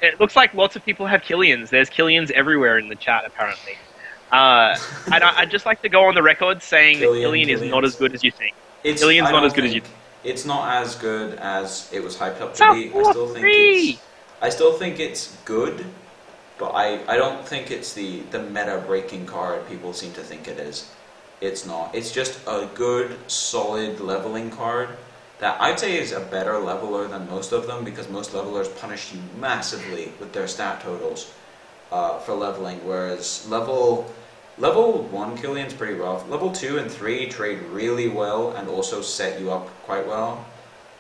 It looks like lots of people have Killians. There's Killians everywhere in the chat, apparently. And I'd just like to go on the record saying that Killian is not as good as you think. Killian's I not don't as good as you think- It's not as good as it was hyped up It's to a be. 4-3. I still think it's good, but I don't think it's the meta-breaking card people seem to think it is. It's not. It's just a good, solid leveling card that I'd say is a better leveler than most of them, because most levelers punish you massively with their stat totals for leveling, whereas level 1 Killian's pretty rough. Level 2 and 3 trade really well and also set you up quite well.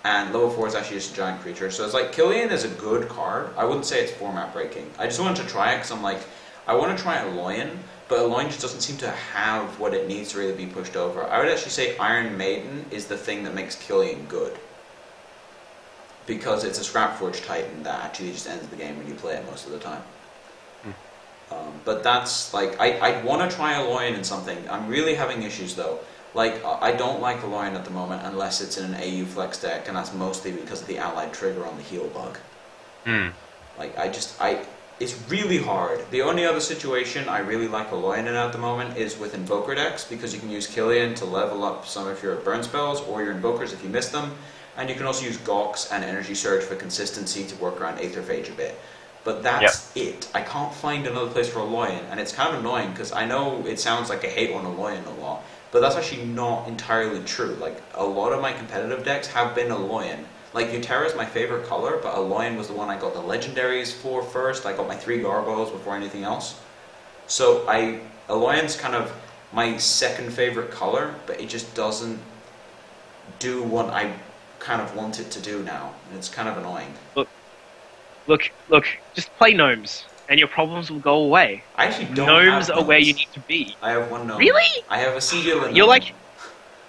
And level 4 is actually just a giant creature. So it's like, Killian is a good card. I wouldn't say it's format breaking. I just wanted to try it because I'm like, I want to try Aloyan, but Aloyan just doesn't seem to have what it needs to really be pushed over. I would actually say Iron Maiden is the thing that makes Killian good. because it's a Scrapforge Titan that actually just ends the game when you play it most of the time. But that's, like, I want to try a Loyan in something. I'm really having issues, though. Like, I don't like a Loyan at the moment unless it's in an AU Flex deck, and that's mostly because of the allied trigger on the heal bug. Like, it's really hard. The only other situation I really like a Loyan in at the moment is with Invoker decks, because you can use Killian to level up some of your burn spells, or your Invokers if you miss them, and you can also use Gox and Energy Surge for consistency to work around Aetherphage a bit. But that's it. I can't find another place for a Loyan, and it's kind of annoying, because I know it sounds like I hate on a Loyan a lot, but that's actually not entirely true. Like, a lot of my competitive decks have been a Loyan. Like, Hectares is my favorite color, but a Loyan was the one I got the legendaries for first. I got my 3 gargoyles before anything else. So a Loyan's kind of my second favorite color, but it just doesn't do what I kind of want it to do now. And it's kind of annoying. Look, just play gnomes, and your problems will go away. I actually don't Gnomes have are where gnomes. you need to be. I have one gnome. Really? I have a singular gnome.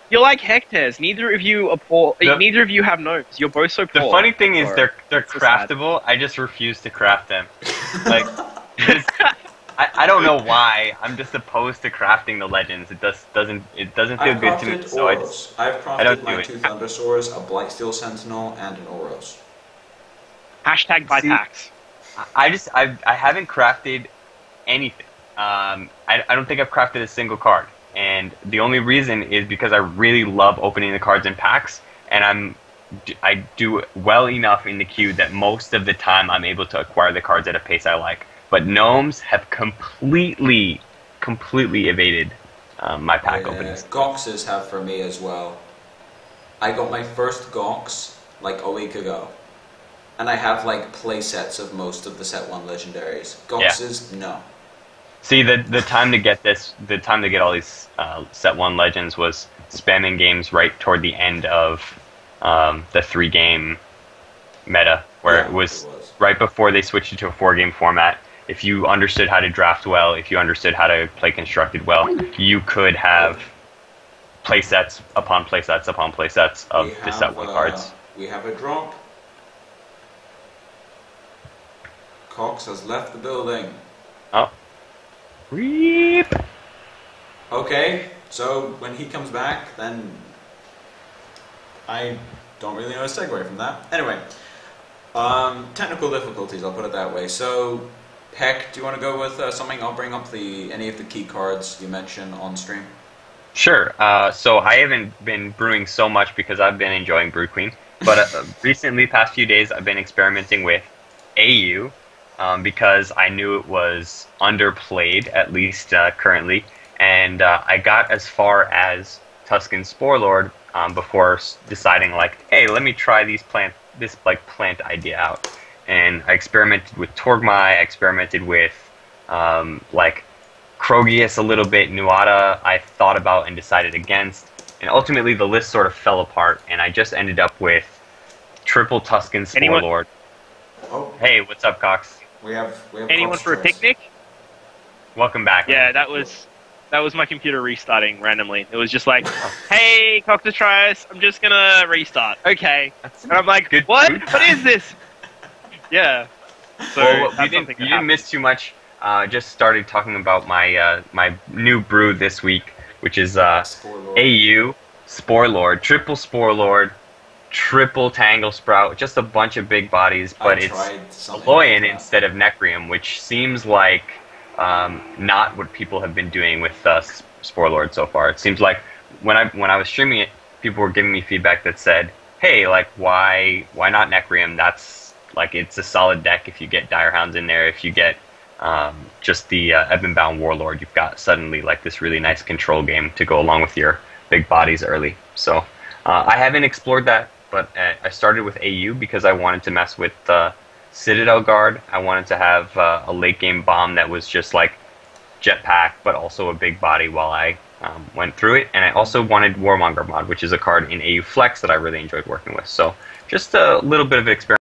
You're like Hectares. Neither of you are poor. Neither of you have gnomes. You're both so poor. The funny thing is they're so craftable. I just refuse to craft them. Like, I don't know why. I'm just opposed to crafting the legends. It doesn't feel good to me. So I've crafted my 2 Thundersaurs, a Blightsteel Sentinel, and an Oros. Hashtag buy packs. I haven't crafted anything. I don't think I've crafted a single card. And the only reason is because I really love opening the cards in packs, and I do well enough in the queue that most of the time I'm able to acquire the cards at a pace I like. But gnomes have completely evaded my pack openings. Goxes have for me as well. I got my first Gox like a week ago, and I have like play sets of most of the set 1 legendaries. Goxes, no. See, the time to get all these set 1 legends was spamming games right toward the end of the 3-game meta, where it was right before they switched it to a 4-game format. If you understood how to draft well, if you understood how to play constructed well, you could have playsets upon playsets upon playsets of the set 1 cards. We have a drop. Cox has left the building. Oh. Reap. Okay, so when he comes back, then I don't really know a segue from that. Anyway, technical difficulties, I'll put it that way. So, Heck, do you want to go with something? I'll bring up any of the key cards you mentioned on stream. Sure. So I haven't been brewing so much because I've been enjoying Brew Queen, but recently, past few days, I've been experimenting with AU. Because I knew it was underplayed, at least currently, and I got as far as Tuscan Sporelord before deciding, like, hey, let me try this plant idea out. And I experimented with Torgmai, I experimented with like Krogius a little bit, Nuada I thought about and decided against, and ultimately the list sort of fell apart, and I just ended up with triple Tuscan Sporelord. Oh. Hey, what's up, Cox? We have anyone for a picnic? Welcome back. Yeah, that was my computer restarting randomly. It was just like, hey, Coxatrice, I'm just gonna restart. Okay. And I'm like, what? What is this? Yeah. So well, you didn't miss too much. Just started talking about my my new brew this week, which is AU Sporelord, triple Sporelord, triple Tangle Sprout, just a bunch of big bodies, but it's Loyan instead of Necrium, which seems like not what people have been doing with Sporelord so far. It seems like when I was streaming it, people were giving me feedback that said, hey, like, why not Necrium? That's, like, it's a solid deck if you get Dire Hounds in there. If you get just the Ebonbound Warlord, you've got suddenly, like, this really nice control game to go along with your big bodies early. So I haven't explored that, but I started with AU because I wanted to mess with Citadel Guard. I wanted to have a late game bomb that was just like jetpack, but also a big body while I went through it. And I also wanted Warmonger mod, which is a card in AU Flex that I really enjoyed working with. So just a little bit of experiment.